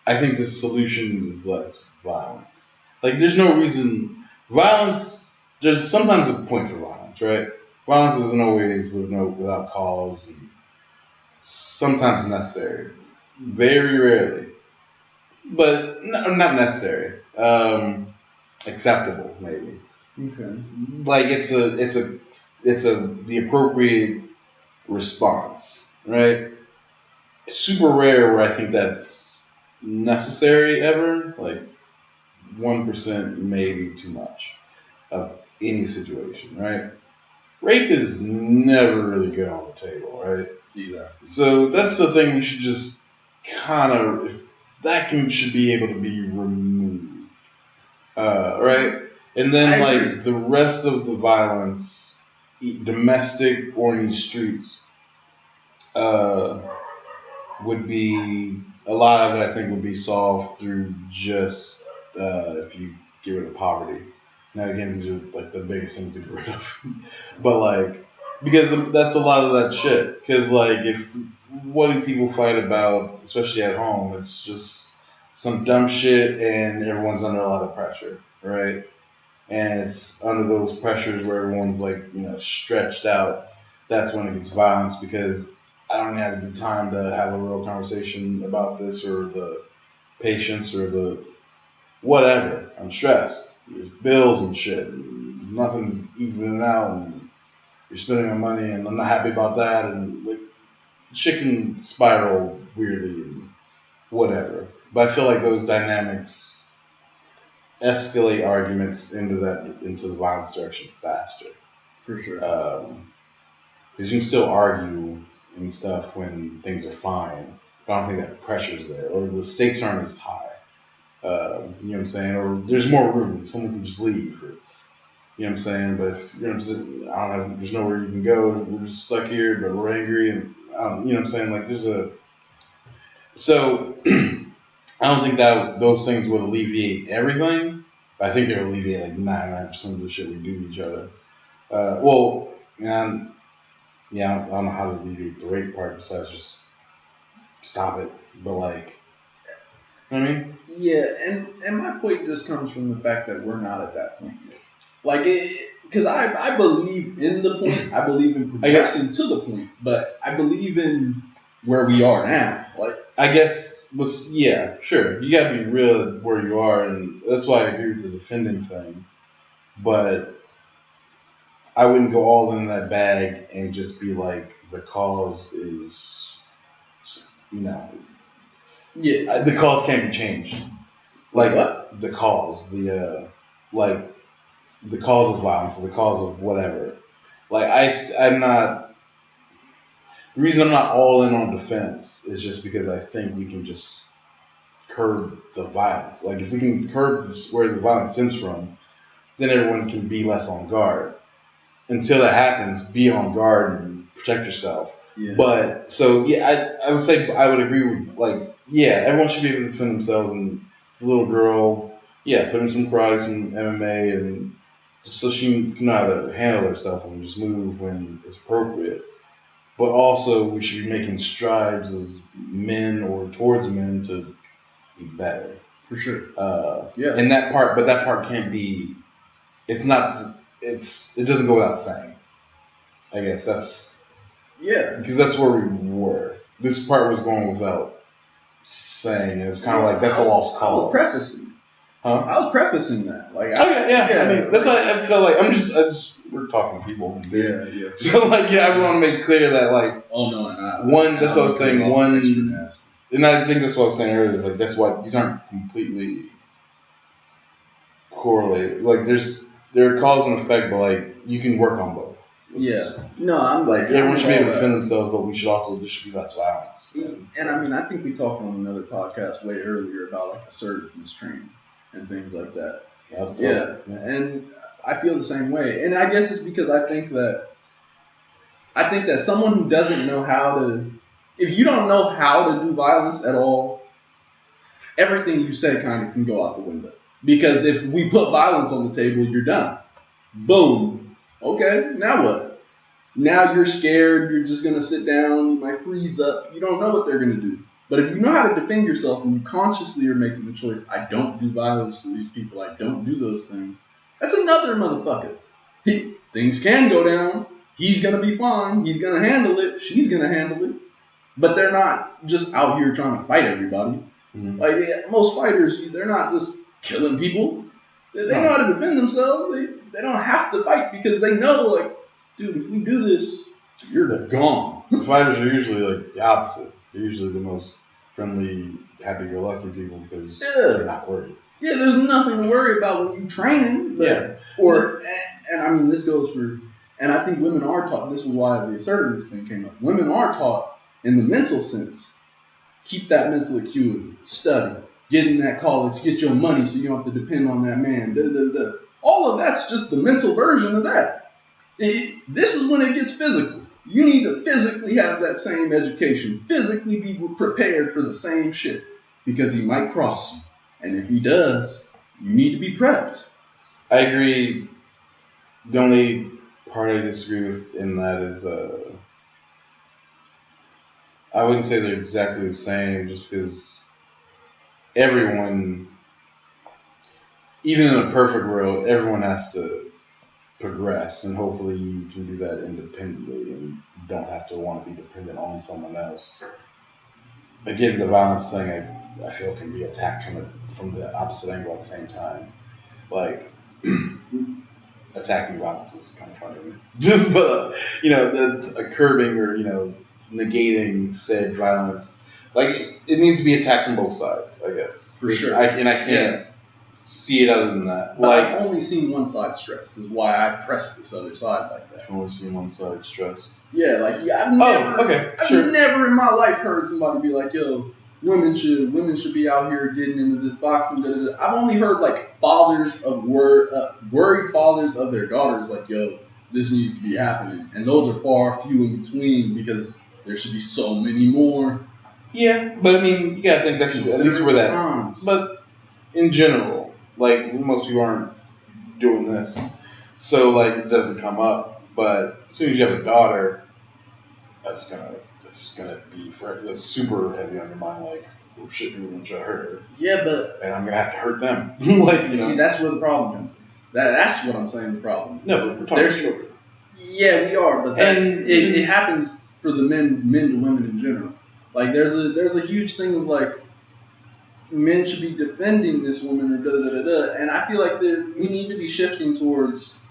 I think the solution is less violence. Like, there's no reason. Violence. There's sometimes a point for violence, right? Violence isn't always without cause, and sometimes necessary. Very rarely, but not necessary. Acceptable, maybe. Okay. Like it's the appropriate response, right? It's super rare where I think that's necessary ever. Like 1% maybe too much of any situation, right? Rape is never really good on the table, right? Exactly. So that's the thing we should just kind of, if that should be able to be removed, right? And then like the rest of the violence, domestic or in the streets, would be a lot of it. I think would be solved through just if you get rid of poverty. Now again, these are like the biggest things to get rid of, but like because that's a lot of that shit. Because like if what do people fight about, especially at home? It's just some dumb shit, and everyone's under a lot of pressure, right? And it's under those pressures where everyone's like, stretched out. That's when it gets violence because I don't have the time to have a real conversation about this or the patience or the whatever. I'm stressed. There's bills and shit. And nothing's evening out, and you're spending my money, and I'm not happy about that. And like, shit can spiral weirdly and whatever. But I feel like those dynamics escalate arguments into the violence direction faster. For sure. Because you can still argue and stuff when things are fine. But I don't think that pressure's there, or the stakes aren't as high. You know what I'm saying? Or there's more room. Someone can just leave. Or, you know what I'm saying? But if there's nowhere you can go. We're just stuck here, but we're angry, and you know what I'm saying? Like so. I don't think that those things would alleviate everything. But I think they would alleviate like 99% of the shit we do to each other. I don't know how to alleviate the rape part besides just stop it. But like, you know what I mean? Yeah, and my point just comes from the fact that we're not at that point yet. Like, because I believe in the point, I believe in progressing to the point, but I believe in where we are now. Like, I guess, yeah, sure. You gotta be real at where you are, and that's why I agree with the defending thing. But I wouldn't go all in that bag and just be like, the cause is, yeah, the cause can't be changed. Like what? The cause, the cause of violence, the cause of whatever. Like I'm not. The reason I'm not all in on defense is just because I think we can just curb the violence. Like if we can curb where the violence stems from, then everyone can be less on guard. Until that happens, be on guard and protect yourself. Yeah. But so yeah, I would say I would agree with everyone should be able to defend themselves. And the little girl, put in some karate, some MMA, and just so she can know how to handle herself and just move when it's appropriate. But also, we should be making strides as men or towards men to be better. For sure. And that part can't be. It's not. It doesn't go without saying. I guess that's. Yeah. Because that's where we were. This part was going without saying. It was kind of like that's a lost cause. Prefacing. Huh? I was prefacing that. Like, Okay, yeah. I mean, that's why I feel like we're talking to people. Yeah. So like, yeah, I want to make clear that like, Oh no, and that's what I was saying. One. And I think that's what I was saying earlier. Is like that's why these aren't completely correlated. Like there are cause and effect, but like you can work on both. Yeah. No, I'm like everyone should be able to defend that. themselves, but there should be less violence. And I mean, I think we talked on another podcast way earlier about like assertiveness training and things like that. Yeah. And I feel the same way. And I guess it's because I think that someone who doesn't know how to, if you don't know how to do violence at all, everything you say kind of can go out the window. Because if we put violence on the table, you're done. Boom. Okay, now what? Now you're scared, you're just going to sit down, you might freeze up, you don't know what they're going to do. But if you know how to defend yourself and you consciously are making the choice, I don't do violence to these people, I don't do those things, that's another motherfucker. Things can go down, he's going to be fine, he's going to handle it, she's going to handle it. But they're not just out here trying to fight everybody. Mm-hmm. Like most fighters, they're not just killing people. They know how to defend themselves. They don't have to fight because they know, like, dude, if we do this, you're gone. Fighters are usually like the opposite. They're usually the most friendly, happy-go-lucky people because they're not worried. Yeah, there's nothing to worry about when you're training. And I mean, this goes for, and I think women are taught, this is why the assertiveness thing came up. Women are taught in the mental sense, keep that mental acuity, study, get in that college, get your money so you don't have to depend on that man. All of that's just the mental version of that. This is when it gets physical. You need to physically have that same education, physically be prepared for the same shit because he might cross you. And if he does, you need to be prepped. I agree. The only part I disagree with in that is I wouldn't say they're exactly the same just because everyone, even in a perfect world, everyone has to progress, and hopefully you can do that independently and don't have to want to be dependent on someone else. Again, the violence thing I feel can be attacked from the opposite angle at the same time. Like attacking violence is kind of funny. Just the curbing or negating said violence. Like it needs to be attacked from both sides, I guess. For sure. I can't see it other than that. But I've only seen one side stressed, is why I press this other side like that. I've only seen one side stressed. Yeah, like I've never in my life heard somebody be like, "Yo, women should be out here getting into this boxing." Da, da, da. I've only heard like fathers of worried fathers of their daughters like, "Yo, this needs to be happening," and those are far few in between because there should be so many more. Yeah, but I mean, you gotta think that's at least where that. Times. But in general, like most people aren't doing this, so like it doesn't come up. But as soon as you have a daughter, that's gonna be that's super heavy on your mind. Like, oh shit, people are gonna try to hurt her. Yeah, but and I'm gonna have to hurt them. See, that's where the problem comes in. That's what I'm saying. The problem. No, but we're talking children. Yeah, we are, but it happens for the men to women in general. Like there's a huge thing of like men should be defending this woman or and I feel like we need to be shifting towards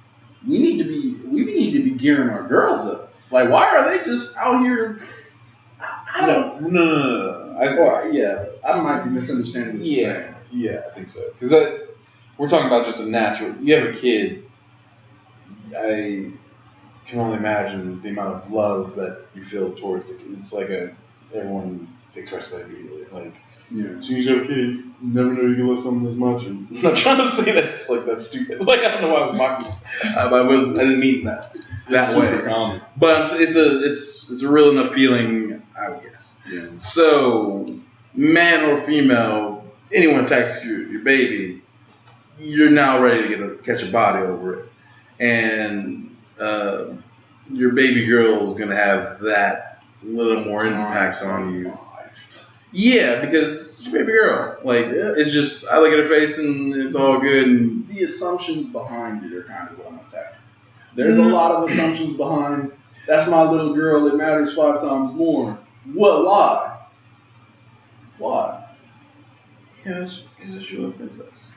we need to be gearing our girls up. Like why are they just out here? No. I might be misunderstanding what you're saying. Yeah, I think so. Because we're talking about just a natural. You have a kid. I can only imagine the amount of love that you feel towards it. It's like everyone expresses that immediately. Like, as soon as you have a kid, you never know you can love someone as much. And I'm not trying to say that's that's stupid. Like I don't know why I was mocking. I didn't mean that way. Common. But it's a real enough feeling, I would guess. Yeah. So, man or female, anyone attacks your baby, you're now ready to catch a body over it, and your baby girl is gonna have that little more impact on you. Yeah, because it's your baby girl. Like it's just I look at her face and it's all good. And the assumptions behind it are kind of what I'm attacking. There's a lot of assumptions behind. That's my little girl. It matters 5 times more. What? Why? Yeah, it's because she's a princess.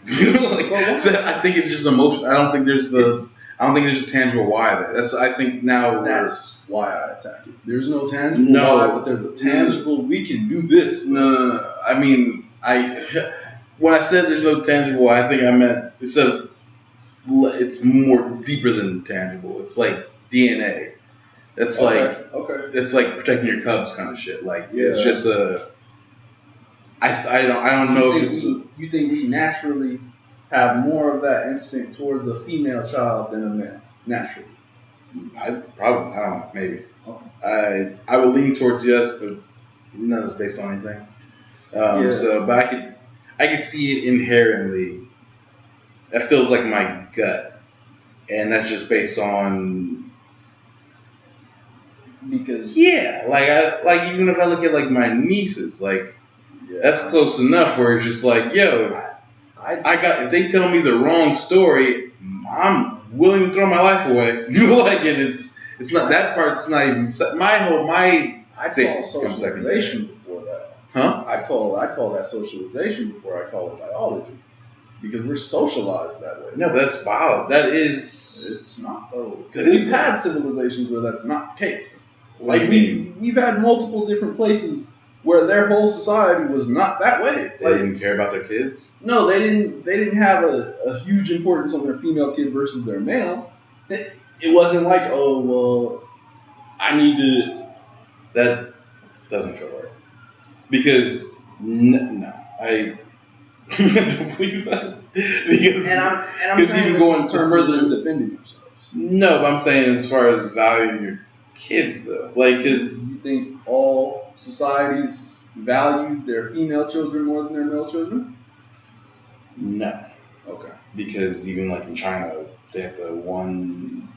So I think it's just emotion. I don't think there's a tangible why there. I think now That's why I attack it. There's no tangible No. why, but there's a tangible. We can do this. No. I mean, when I said there's no tangible why, I think I meant instead of it's more deeper than tangible. It's like DNA. It's it's like protecting your cubs kind of shit. Like it's just a. I don't know if it's. You think we naturally have more of that instinct towards a female child than a male? Naturally. I don't know, maybe. Okay. I would lean towards yes, but none of it's based on anything. So, but I could see it inherently. That feels like my gut, and that's just based on. Because like even if I look at like my nieces, like that's close enough where it's just like, yo, if they tell me the wrong story, I'm willing to throw my life away. You know, like it's not that part's not even my. I call socialization before that. Huh? I call that socialization before I call it biology, because we're socialized that way. No, but that's biology. That is. It's not though. Because we've had civilizations where that's not the case. Like we've had multiple different places where their whole society was not that way. They didn't care about their kids? No, they didn't have a huge importance on their female kid versus their male. It wasn't like, oh well, I need to. That doesn't feel right. Because no, I don't believe that. Because I'm saying even going further than defending yourselves. No, but I'm saying as far as valuing your kids though, like because you think all societies value their female children more than their male children? No. Okay. Because even like in China, they have the one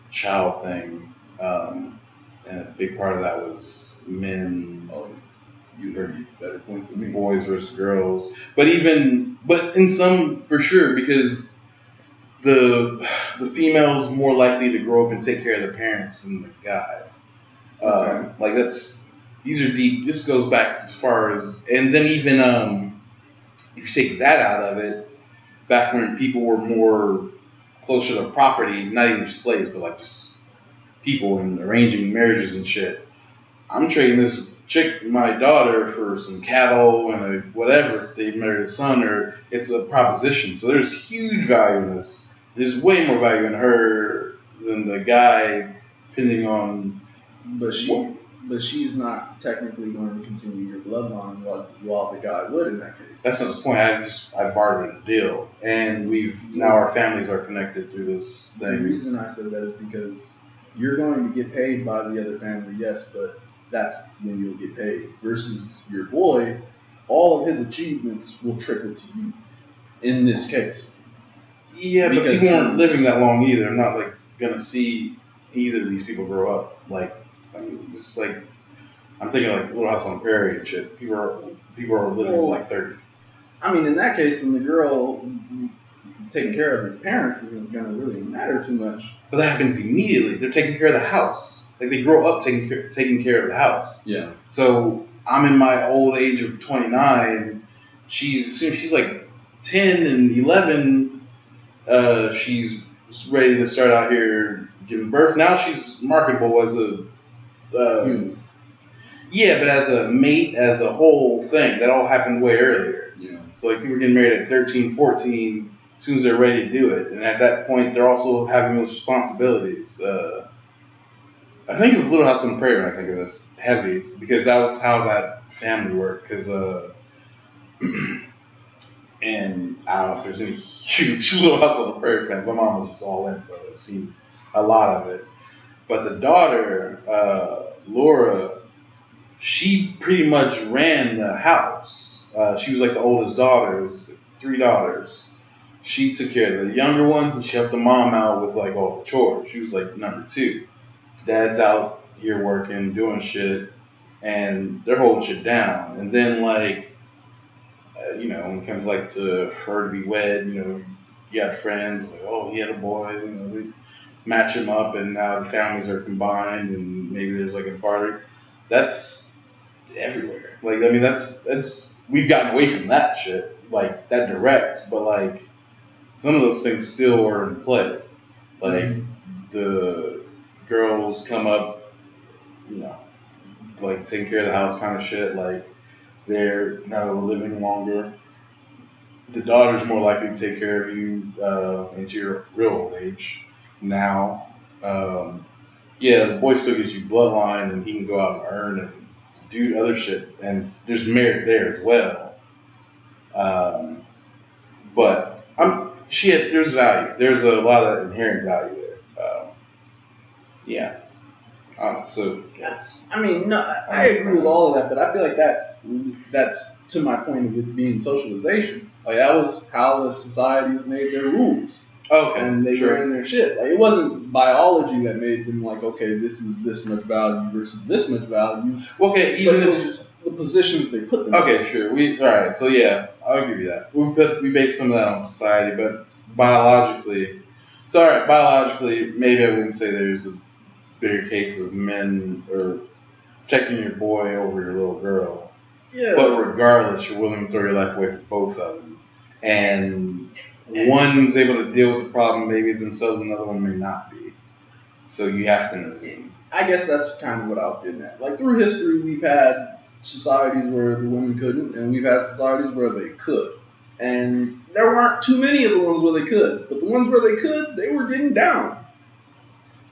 child thing, and a big part of that was men. Oh, you heard a better point than me. Boys versus girls, but in some for sure because the female's more likely to grow up and take care of their parents than the guy. Okay. Like these are deep. This goes back as far as, and then even if you take that out of it, back when people were more closer to property, not even slaves, but like just people and arranging marriages and shit. I'm trading this chick, my daughter, for some cattle and a whatever if they married a son, or it's a proposition. So there's huge value in this. There's way more value in her than the guy, depending on. But she's not technically going to continue your bloodline while the guy would in that case. That's not the point. I bartered a deal, and now our families are connected through this thing. The reason I said that is because you're going to get paid by the other family, yes, but that's when you'll get paid. Versus your boy, all of his achievements will trickle to you. In this case. Yeah, but people aren't living that long either. I'm not like gonna see either of these people grow up. Like, I mean, it's like I'm thinking like Little House on the Prairie and shit. People are living to like 30. I mean, in that case, then the girl taking care of her parents isn't gonna really matter too much. But that happens immediately. They're taking care of the house. Like they grow up taking care of the house. Yeah. So I'm in my old age of 29. She's like 10 and 11. She's ready to start out here giving birth. Now she's marketable as a. Yeah, but as a mate, as a whole thing, that all happened way earlier. Yeah. So like people are getting married at 13, 14, as soon as they're ready to do it, and at that point they're also having those responsibilities. I think of Little House on the Prairie when I think of this heavy because that was how that family worked. Because and I don't know if there's any huge Little House on the Prairie fans. My mom was just all in, so I've seen a lot of it. But the daughter, Laura, she pretty much ran the house. She was like the oldest daughter. It was 3 daughters. She took care of the younger ones, and she helped the mom out with like all the chores. She was like number 2. Dad's out here working, doing shit, and they're holding shit down. And then like, when it comes like to her to be wed, you got friends like, oh, he had a boy, they match him up, and now the families are combined, and maybe there's like a barter. That's everywhere. Like, I mean, that's we've gotten away from that shit, like that direct, but like some of those things still are in play. Like the girls come up, you know, like taking care of the house kind of shit. Like they're now that we're living longer, the daughter's more likely to take care of you into your real old age. Now, yeah, the boy still gives you bloodline, and he can go out and earn and do other shit, and there's merit there as well. But there's value. There's a lot of inherent value there. Yeah. So yes. I mean, no, I agree with all of that, but I feel like that's to my point of it being socialization. Like that was how the societies made their rules. Okay. And they ran their shit. Like it wasn't biology that made them like, okay, this is this much value versus this much value. Okay, even if it was just the positions they put them in. Okay, sure. All right. So yeah, I'll give you that. We base some of that on society, but biologically, maybe I wouldn't say there's a bigger case of men or protecting your boy over your little girl. Yeah. But regardless, you're willing to throw your life away for both of them, and one's able to deal with the problem maybe themselves, another one may not be. So you have to know the game. I guess that's kind of what I was getting at. Like through history, we've had societies where the women couldn't, and we've had societies where they could. And there weren't too many of the ones where they could, but the ones where they could, they were getting down.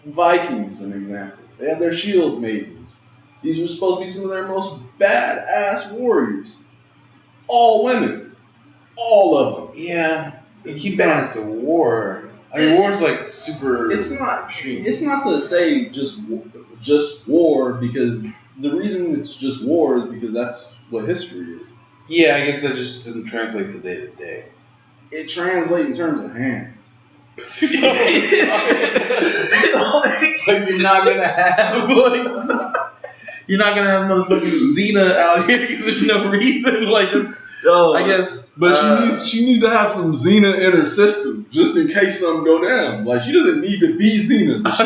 Vikings, an example. They had their shield maidens. These were supposed to be some of their most badass warriors. All women. All of them. Yeah. You keep back to war. I mean, war's like super. It's not. Extreme. It's not to say just war, because the reason it's just war is because that's what history is. Yeah, I guess that just doesn't translate to day to day. It translates in terms of hands. Like you're not gonna have you're not gonna have motherfucking Xena out here because there's no reason. Like this. I guess, but she needs to have some Xena in her system just in case something go down. Like she doesn't need to be Xena, but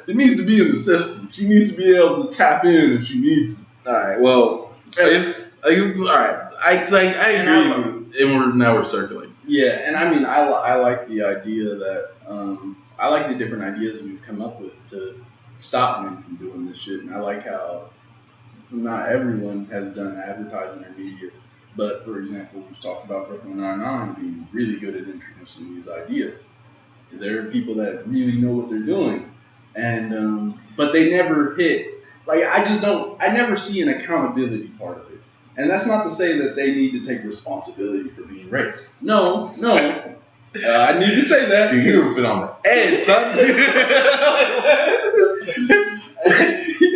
it needs to be in the system. She needs to be able to tap in if she needs to. All right. Well, I guess. All right. I agree, and we're circling. Yeah, and I mean, I like the idea that I like the different ideas we've come up with to stop men from doing this shit, and I like how not everyone has done advertising or media. But, for example, we've talked about Brooklyn Nine-Nine being really good at introducing these ideas. There are people that really know what they're doing, and but they never hit. Like, I never see an accountability part of it. And that's not to say that they need to take responsibility for being raped. No. I need to say that. Dude, you've been on the edge, son.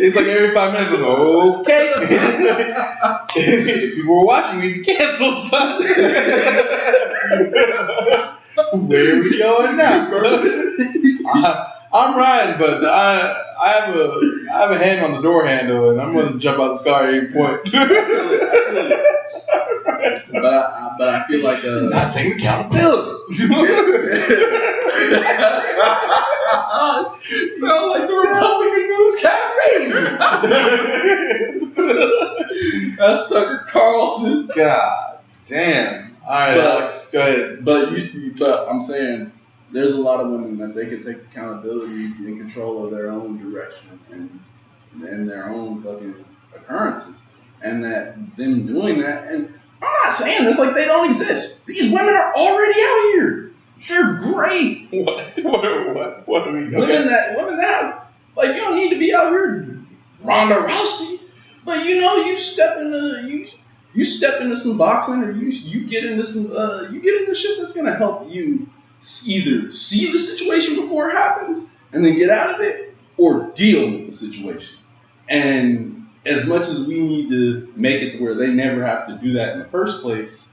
It's like every 5 minutes, I'm okay. If people were watching, we'd be canceled, son. Where are we going now, bro? I'm riding, but I have a hand on the door handle, and I'm going to jump out the car at any point. But I feel like not taking accountability. Sound like the Republican newscast. That's Tucker Carlson. God damn. All right, Alex, go ahead. But I'm saying there's a lot of women that they can take accountability and control of their own direction and their own fucking occurrences, and that them doing that. And I'm not saying this like they don't exist. These women are already out here. They're great. What are we going? Women that like, you don't need to be out here Ronda Rousey, but you step into some boxing, or you get into shit that's gonna help you either see the situation before it happens and then get out of it, or deal with the situation. And as much as we need to make it to where they never have to do that in the first place,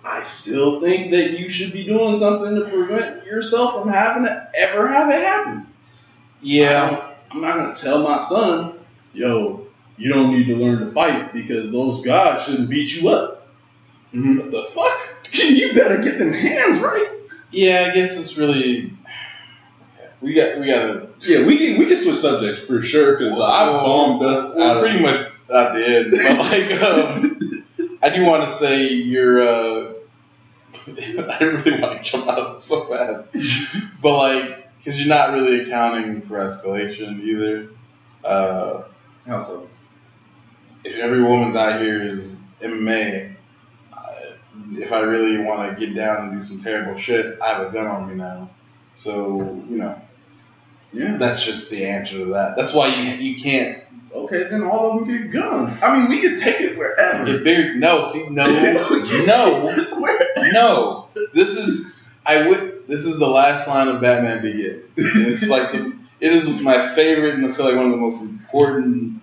I still think that you should be doing something to prevent yourself from having to ever have it happen. Yeah. I'm not going to tell my son, yo, you don't need to learn to fight because those guys shouldn't beat you up. Mm-hmm. What the fuck? You better get them hands right. Yeah, I guess it's really... We gotta... Yeah, we can switch subjects for sure, because I bombed us out pretty much at the end, but I do want to say you're. I really want to jump out of it so fast, but because you're not really accounting for escalation either. How so? If every woman's out here is MMA, if I really want to get down and do some terrible shit, I have a gun on me now. So Yeah. that's just the answer to that. That's why you can't. Okay, then all of them get guns. I mean, we could take it wherever. Get bigger. No, see, no. This is the last line of Batman Begins. And it's it is my favorite, and I feel like one of the most important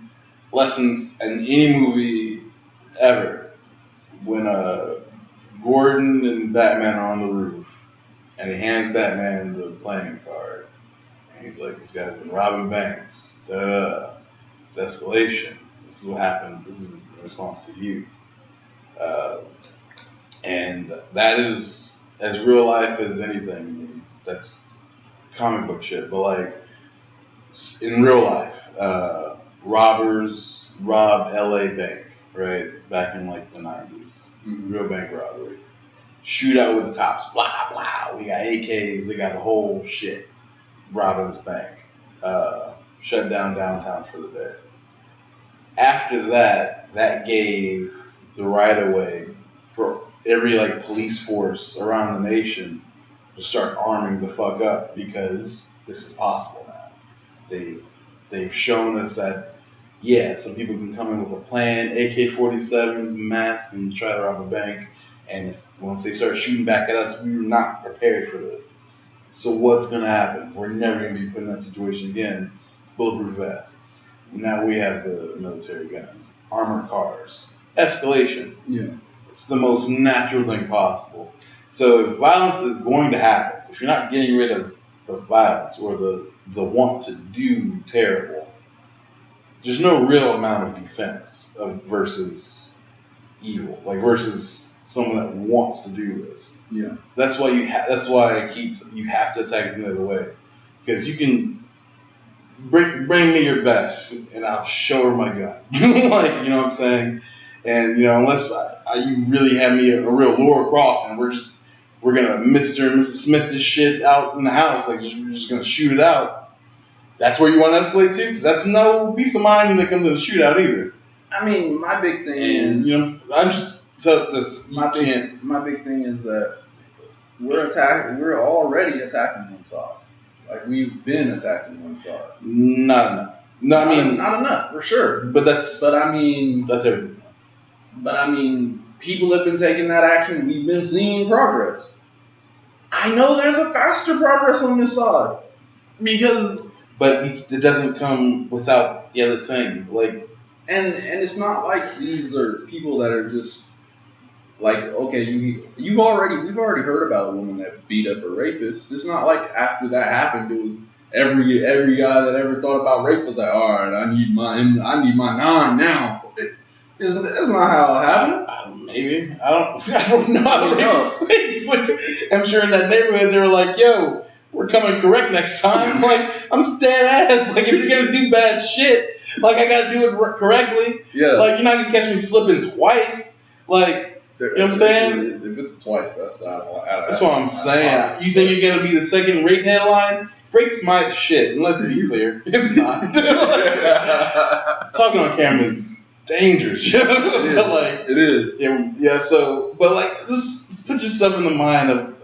lessons in any movie ever. When Gordon and Batman are on the roof, and he hands Batman the playing card, and he's like, "This guy's been robbing banks. Da da da. It's escalation. This is what happened. This is in response to you." And that is as real life as anything. That's comic book shit. But in real life, robbers robbed LA Bank, right? Back in the 90s. Real bank robbery. Shootout with the cops. Blah, blah. We got AKs. They got the whole shit. Robbing this bank. Shut down downtown for the day. After that gave the right of way for every police force around the nation to start arming the fuck up, because this is possible now. They've shown us that some people can come in with a plan, AK-47s, masks, and try to rob a bank. And once they start shooting back at us, we were not prepared for this. So what's gonna happen? We're never gonna be put in that situation again. Bulletproof vests. Now we have the military guns, armored cars, escalation. Yeah. It's the most natural thing possible. So if violence is going to happen, if you're not getting rid of the violence or the want to do terrible, there's no real amount of defense versus evil, versus someone that wants to do this. Yeah. That's why you have to attack it the other way, because you can bring me your best and I'll show her my gun. You know what I'm saying? And unless you really have me a real Laura Croft and we're gonna Mr. and Mrs. Smith this shit out in the house, we're just gonna shoot it out. That's where you want to escalate to, because that's no peace of mind when it comes to the shootout either. I mean, my big thing And is my my big thing is that we're already attacking one side. We've been attacking one side. Not enough. No, not enough for sure. But that's everything. But people have been taking that action. We've been seeing progress. I know there's a faster progress on this side but it doesn't come without the other thing. And it's not like these are people that are just okay, we've already heard about a woman that beat up a rapist. It's not like after that happened, it was every guy that ever thought about rape was like, all right, I need my 9 now. That's not how it happened. Maybe I don't know how to I'm sure in that neighborhood they were like, yo, we're coming correct next time. I'm dead ass. If you're gonna do bad shit, I gotta do it correctly. Yeah. You're not gonna catch me slipping twice. You know what I'm saying? If it's twice, that's that's what I'm saying. You think you're gonna be the second rape headline? Rape's my shit, and let's be clear, it's not. Talking on camera is dangerous. It is. Yeah. So, but let's put yourself in the mind and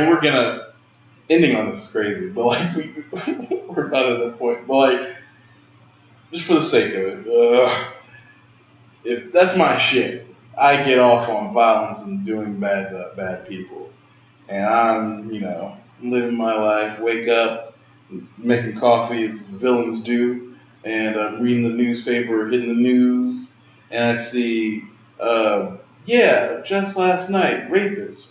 we're gonna ending on this is crazy, but we're not at that point. But just for the sake of it, if that's my shit, I get off on violence and doing bad people, and I'm living my life. Wake up, making coffee as villains do, and I'm reading the newspaper, hitting the news, and I see, just last night, rapist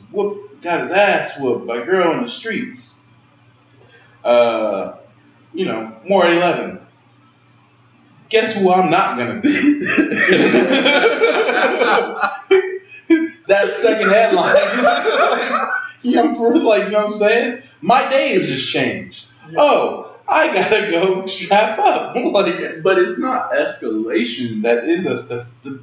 got his ass whooped by a girl in the streets. More at 11. Guess who I'm not gonna be? That second headline. You know what I'm saying? My day has just changed. Oh, I gotta go strap up. Like, But it's not escalation. that's the But this is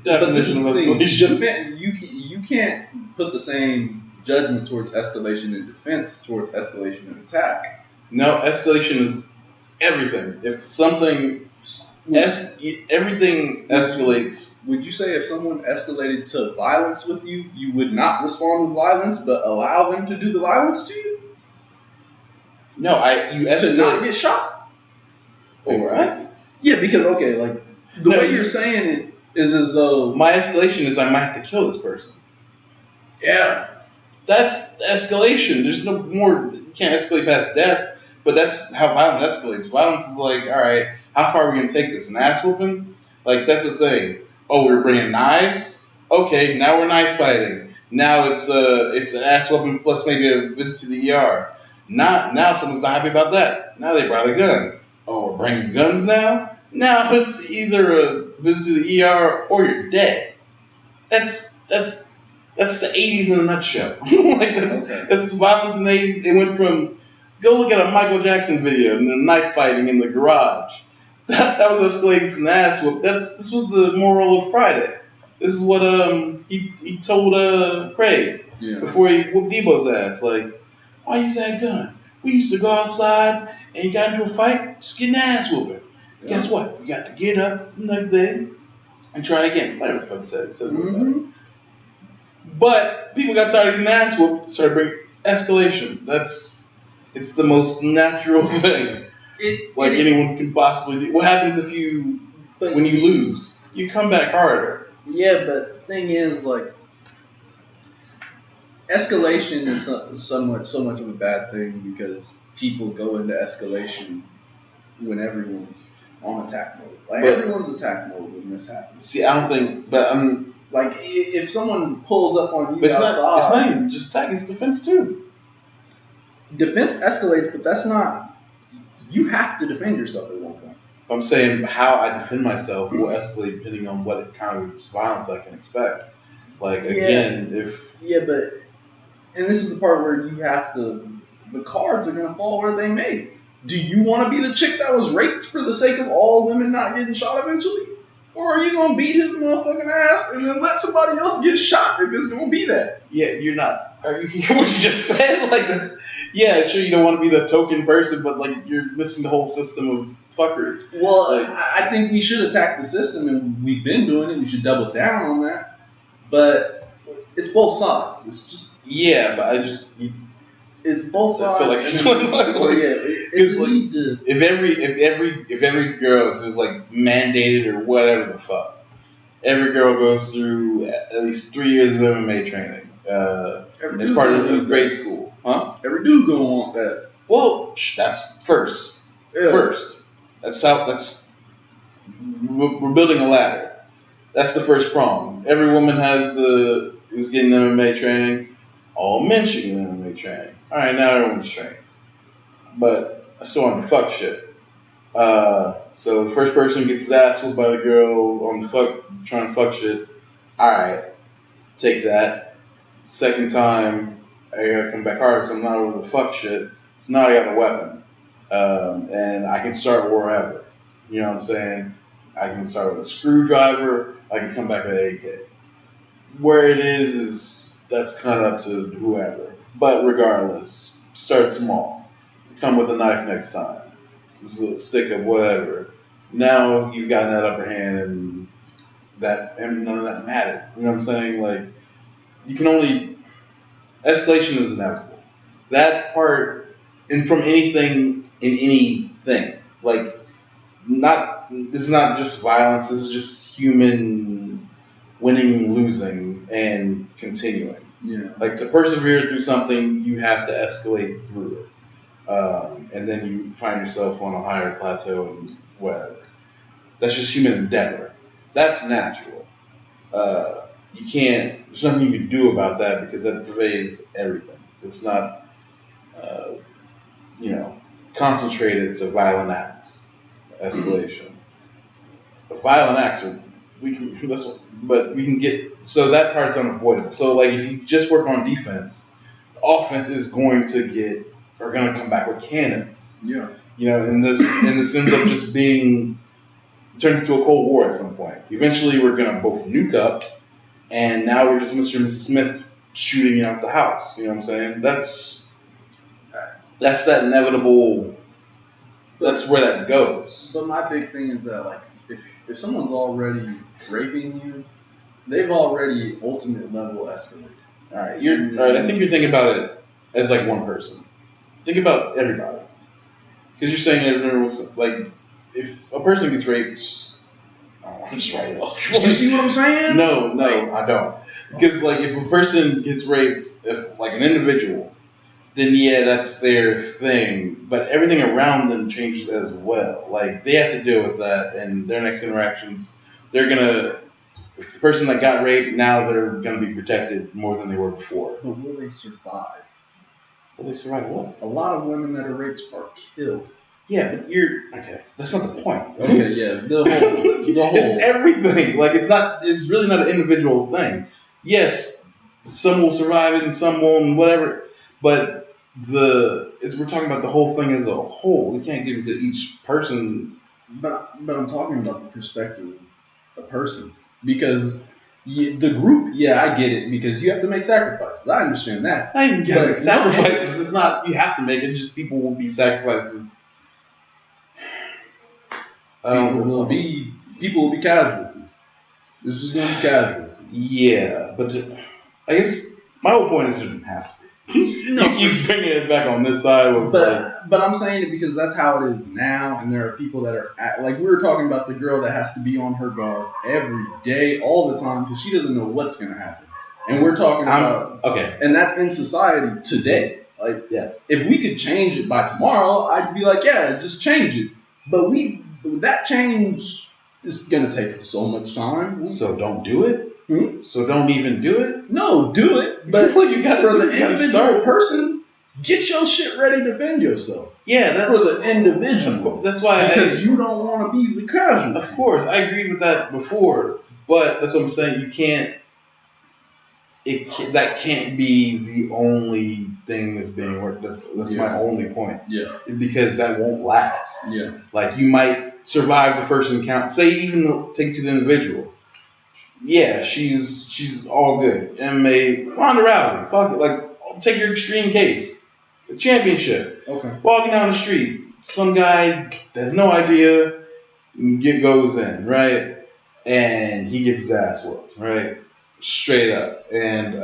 definition of the thing. escalation. You can't put the same judgment towards escalation and defense towards escalation and attack. No, escalation is everything. If something, everything escalates. Would you say if someone escalated to violence with you, you would not respond with violence, but allow them to do the violence to you? No, you To not escalate. get shot? Wait, what? Yeah, because, okay, like, the No, way you're saying it is as though... My escalation is I might have to kill this person. Yeah, that's escalation. There's no more. You can't escalate past death. But that's how violence escalates. Violence is like, all right, how far are we gonna take this? An ass whooping? Like that's the thing. Oh, we're bringing knives. Okay, now we're knife fighting. Now it's an ass whooping plus maybe a visit to the ER. Now someone's not happy about that. Now they brought a gun. Oh, we're bringing guns now. Now it's either a visit to the ER or you're dead. That's the 80s in a nutshell. Like that's violence in the 80s. It went from go look at a Michael Jackson video and the knife fighting in the garage. That was escalating from the ass whoop. This was the moral of Friday. This is what he told Craig before he whooped Debo's ass. Like, why use that gun? We used to go outside and you got into a fight, just get an ass whooping. Yeah. Guess what? You got to get up the next day and try again. Whatever the fuck it said. But people got tired of getting ass whooped, started bringing escalation. It's the most natural thing. Anyone can possibly do. What happens when you lose? You come back harder. Yeah, but the thing is, like, escalation is so much of a bad thing because people go into escalation when everyone's on attack mode. Like, everyone's attack mode when this happens. See, I don't think, but like, if someone pulls up on you outside, it's not even just attack; it's defense too. Defense escalates, but that's not. You have to defend yourself at one point. I'm saying how I defend myself will escalate depending on what kind of violence I can expect. Like again, and this is the part where you have to. The cards are gonna fall where they may. Do you want to be the chick that was raped for the sake of all women not getting shot eventually, or are you gonna beat his motherfucking ass and then let somebody else get shot if it's gonna be that? Yeah, you're not. Are you hear what you just said? Like this. Yeah, sure, you don't want to be the token person, but like you're missing the whole system of fuckery. Well, like, I think we should attack the system, and we've been doing it. We should double down on that. But it's both sides. It's just it's both sides. I feel like it's it's a need to. If every girl is like mandated or whatever the fuck, every girl goes through at least 3 years of MMA training. It's part of grade school. Huh? Every dude gonna want that. Well, that's first. Yeah. First. We're building a ladder. That's the first prong. Every woman is getting MMA training. All men should get MMA training. Alright, now everyone's trained. But I still want to fuck shit. So the first person gets his ass whooped by the girl on trying to fuck shit. Alright. Take that. Second time, I gotta come back hard because I'm not able to fuck shit. So now I got a weapon. And I can start wherever. You know what I'm saying? I can start with a screwdriver. I can come back with an AK. Where it is that's kind of up to whoever. But regardless, start small. Come with a knife next time. Just a stick of whatever. Now you've gotten that upper hand and none of that mattered. You know what I'm saying? Like, you can only... Escalation is inevitable. That part, and from anything in anything. Like, this is not just violence, this is just human winning, losing, and continuing. Yeah. Like, to persevere through something, you have to escalate through it. And then you find yourself on a higher plateau and whatever. That's just human endeavor. That's natural. There's nothing you can do about that because that pervades everything. It's not, concentrated to violent acts, escalation. But violent acts we can get, so that part's unavoidable. So like if you just work on defense, the offense is going to come back with cannons. Yeah. and this ends up just being turns into a Cold War at some point. Eventually, we're gonna both nuke up, and now we're just Mr. and Mrs. Smith shooting out the house. You know what I'm saying? That's that inevitable. That's where that goes. But my big thing is that, like, if someone's already raping you, they've already ultimate level escalated. All right. I think you're thinking about it as like one person. Think about everybody, because you're saying everyone's like, if a person gets raped, I'll just write it off. You see what I'm saying? No, I don't. Because like, if a person gets raped, if like an individual, then yeah, that's their thing. But everything around them changes as well. Like, they have to deal with that, and their next interactions, they're gonna. If the person that got raped, now they're gonna be protected more than they were before. But will they survive? Will they survive what? A lot of women that are raped are killed. Yeah, but okay. That's not the point. Okay, yeah, the whole. It's everything. Like, it's really not an individual thing. Yes, some will survive it and some won't, and whatever. But we're talking about the whole thing as a whole. We can't give it to each person. But I'm talking about the perspective of a person, because the group. Yeah, I get it, because you have to make sacrifices. I understand that. I even get it. Sacrifices. It's not you have to make it. Just people will be sacrifices. People will be casualties. It's just gonna be casualties. Yeah, but I guess my whole point is it doesn't have to be. You keep bringing it back on this side. But I'm saying it because that's how it is now, and there are people that are like we were talking about the girl that has to be on her guard every day, all the time, because she doesn't know what's gonna happen. And we're talking about and that's in society today. Like, yes, if we could change it by tomorrow, I'd be like, yeah, just change it. But that change is gonna take so much time. So don't do it. So don't even do it. No, do it. But you got for the individual person, get your shit ready to defend yourself. Yeah, that's for the individual. That's why because you don't want to be the casualty. Of course, I agreed with that before, but that's what I'm saying. You can't. That can't be the only thing that's being worked. That's my only point. Yeah. Because that won't last. Yeah. Like, you might survive the first encounter. Say even take to the individual. Yeah, she's all good. MMA, Ronda Rousey, fuck it. Like, take your extreme case, the championship. Okay. Walking down the street, some guy has no idea, goes in, right, and he gets his ass whooped, right, straight up, and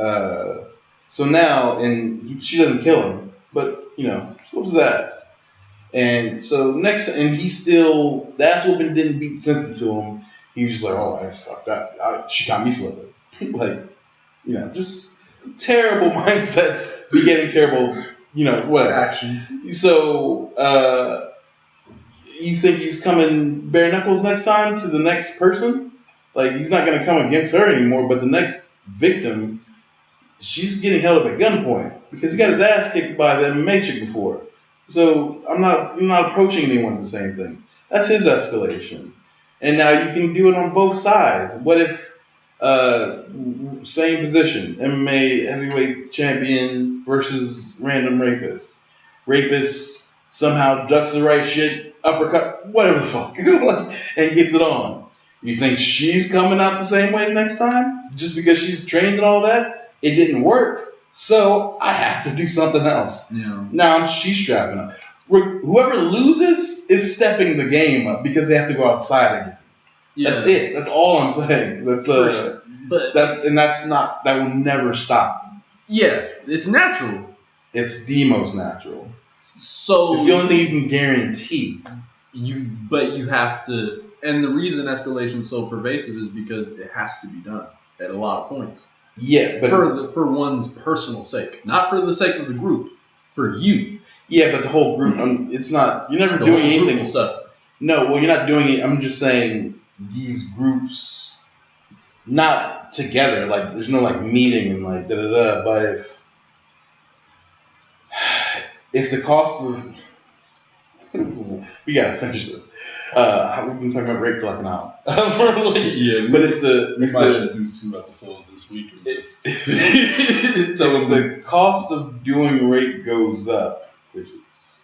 so now, and she doesn't kill him, but she whoops his ass, and so he still, the ass whooping didn't beat sense into him. He was just like, oh, I fucked that. She got me slipping. Like, just terrible mindsets begetting terrible, whatever. Actions. So, you think he's coming bare knuckles next time to the next person? Like, he's not going to come against her anymore, but the next victim, she's getting held up at gunpoint because he got his ass kicked by the MMA chick before. So, I'm not approaching anyone the same thing. That's his escalation. And now you can do it on both sides. What if, same position, MMA heavyweight champion versus random rapist. Rapist somehow ducks the right shit, uppercut, whatever the fuck, and gets it on. You think she's coming out the same way next time? Just because she's trained and all that? It didn't work, so I have to do something else. Yeah. Now she's strapping up. Whoever loses is stepping the game up because they have to go outside again. Yeah. That's it. That's all I'm saying. That's sure. But that will never stop. Yeah, it's natural. It's the most natural. So it's the only thing you can guarantee. But you have to, and the reason escalation is so pervasive is because it has to be done at a lot of points. Yeah, but for one's personal sake, not for the sake of the group, for you. Yeah, but the whole group. It's not. You're never doing anything. No, well, you're not doing it. I'm just saying these groups, not together. Like, there's no meeting and da da da. But if the cost of we gotta finish this. We've been talking about rape for an hour. Yeah, but we might should do 2 episodes this week. So if the cost of doing rape goes up, which is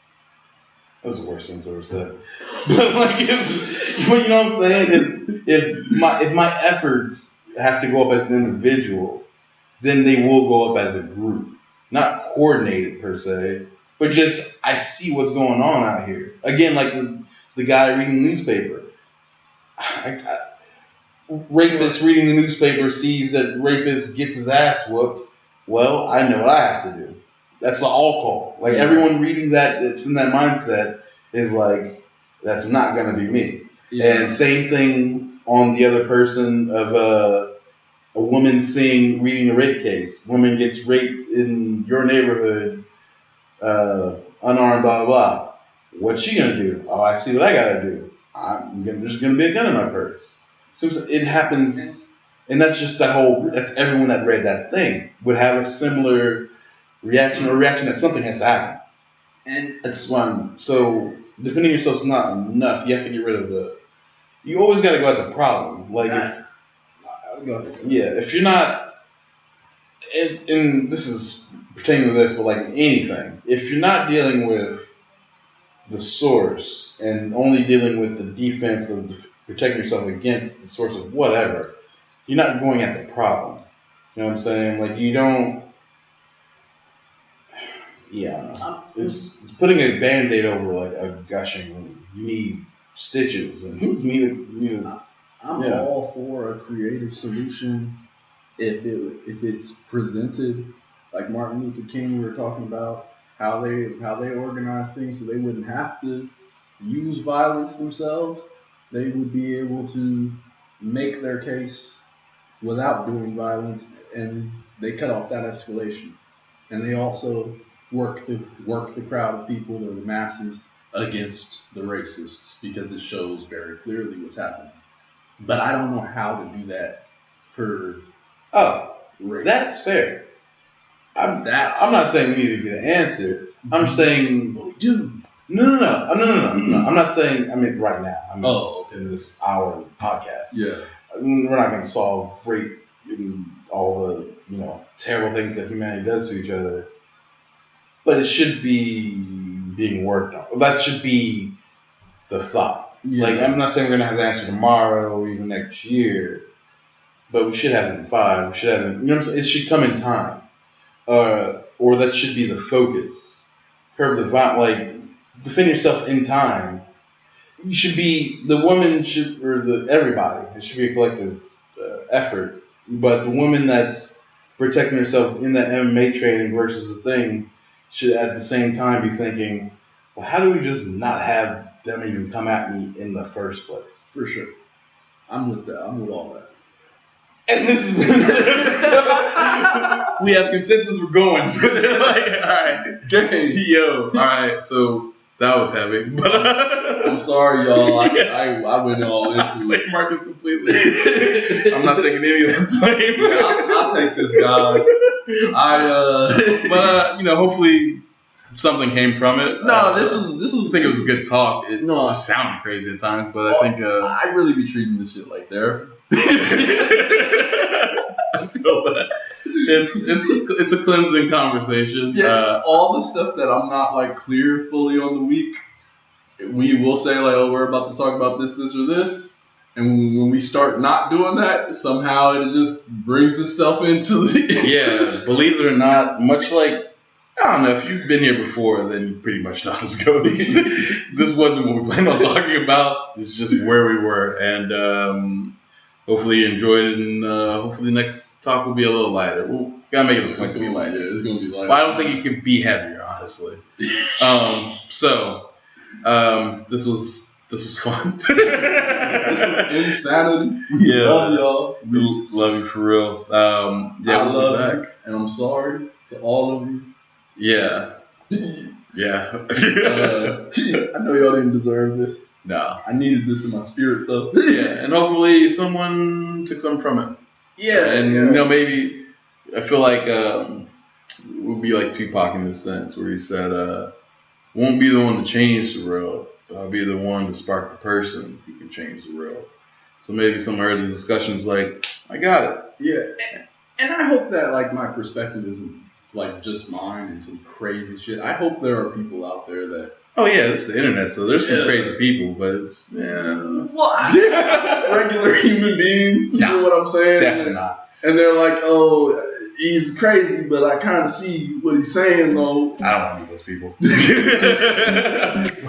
That was the worst things I ever said. But like, but you know what I'm saying? If my efforts have to go up as an individual, then they will go up as a group, not coordinated per se, but just I see what's going on out here. Again, like the guy reading the newspaper. Rapist reading the newspaper sees that rapist gets his ass whooped. Well, I know what I have to do. That's the all call. Like everyone reading that, that's in that mindset is like, that's not gonna be me. Yeah. And same thing on the other person of a woman reading a rape case. Woman gets raped in your neighborhood, unarmed, blah blah blah. What's she gonna do? Oh, I see what I gotta do. There's gonna be a gun in my purse. So it happens, and that's just that's everyone that read that thing would have a similar reaction, or a reaction that something has to happen. And that's one. So defending yourself is not enough. You have to get rid of you always got to go at the problem. Like, go ahead. Yeah, if you're not, and this is pertaining to this, but like anything, if you're not dealing with the source and only dealing with the defense of protecting yourself against the source of whatever, you're not going at the problem. You know what I'm saying? Like, you don't. Yeah, I know. It's putting a band-aid over like a gushing wound. You need stitches and you need I'm all for a creative solution if it's presented like Martin Luther King. We were talking about how they organize things so they wouldn't have to use violence themselves. They would be able to make their case without doing violence, and they cut off that escalation. And they also work the crowd of people, or the masses, against the racists, because it shows very clearly what's happening. But I don't know how to do that for race. That's fair. I'm not saying we need to get an answer. I'm saying But we do. No. I'm not saying. I mean, right now. I mean, in this hour podcast. Yeah. We're not going to solve rape and all the terrible things that humanity does to each other, but it should be being worked on. That should be the thought. Yeah. Like, I'm not saying we're going to have the answer tomorrow or even next year, but we should have it in 5. We should have it. You know what I'm saying? It should come in time, or that should be the focus. Curb the violence. Like, defend yourself in time. You should be everybody. It should be a collective effort. But the woman that's protecting herself in that MMA training versus the thing should at the same time be thinking, well, how do we just not have them even come at me in the first place? For sure. I'm with that. I'm with all that. And this is we have consensus. We're going. Like, all right, all right. So that was heavy, but I'm sorry, y'all. I went all into like Marcus completely. I'm not taking any of that blame. Yeah, I'll take this, guy. But hopefully something came from it. No, this was. I think it was a good talk. It just sounded crazy at times, but I think I really be treating this shit like therapy. I feel that. It's a cleansing conversation. Yeah, all the stuff that I'm not like clear fully on the week, we will say like, oh, we're about to talk about this, or this, and when we start not doing that, somehow it just brings itself into the. Yeah, believe it or not, much like, I don't know, if you've been here before, then you pretty much know how this goes. This wasn't what we planned on talking about. It's just where we were, and hopefully you enjoyed it, and hopefully the next talk will be a little lighter. We'll gotta make it a point to be lighter. Yeah, it's gonna be lighter. But I don't think it could be heavier, honestly. This was fun. This is insanity. Yeah. Love y'all. We love you for real. I we'll love be you, back. and I'm sorry to all of you. Yeah. Yeah. I know y'all didn't deserve this. No. I needed this in my spirit, though. Yeah, and hopefully someone took something from it. Yeah, and maybe I feel like we'll be like Tupac in this sense, where he said, "Won't be the one to change the world, but I'll be the one to spark the person who can change the world." So maybe some early discussions like, "I got it." Yeah, and I hope that like my perspective isn't like just mine and some crazy shit. I hope there are people out there that Oh yeah, it's the internet, so there's some Yeah. crazy people, but it's What? Regular human beings. You know what I'm saying? definitely not. And they're like, oh, he's crazy, but I kind of see what he's saying though. I don't want to meet those people.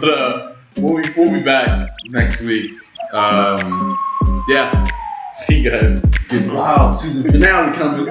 But we'll be back next week. Yeah. See you guys. It's getting wild. Season finale coming.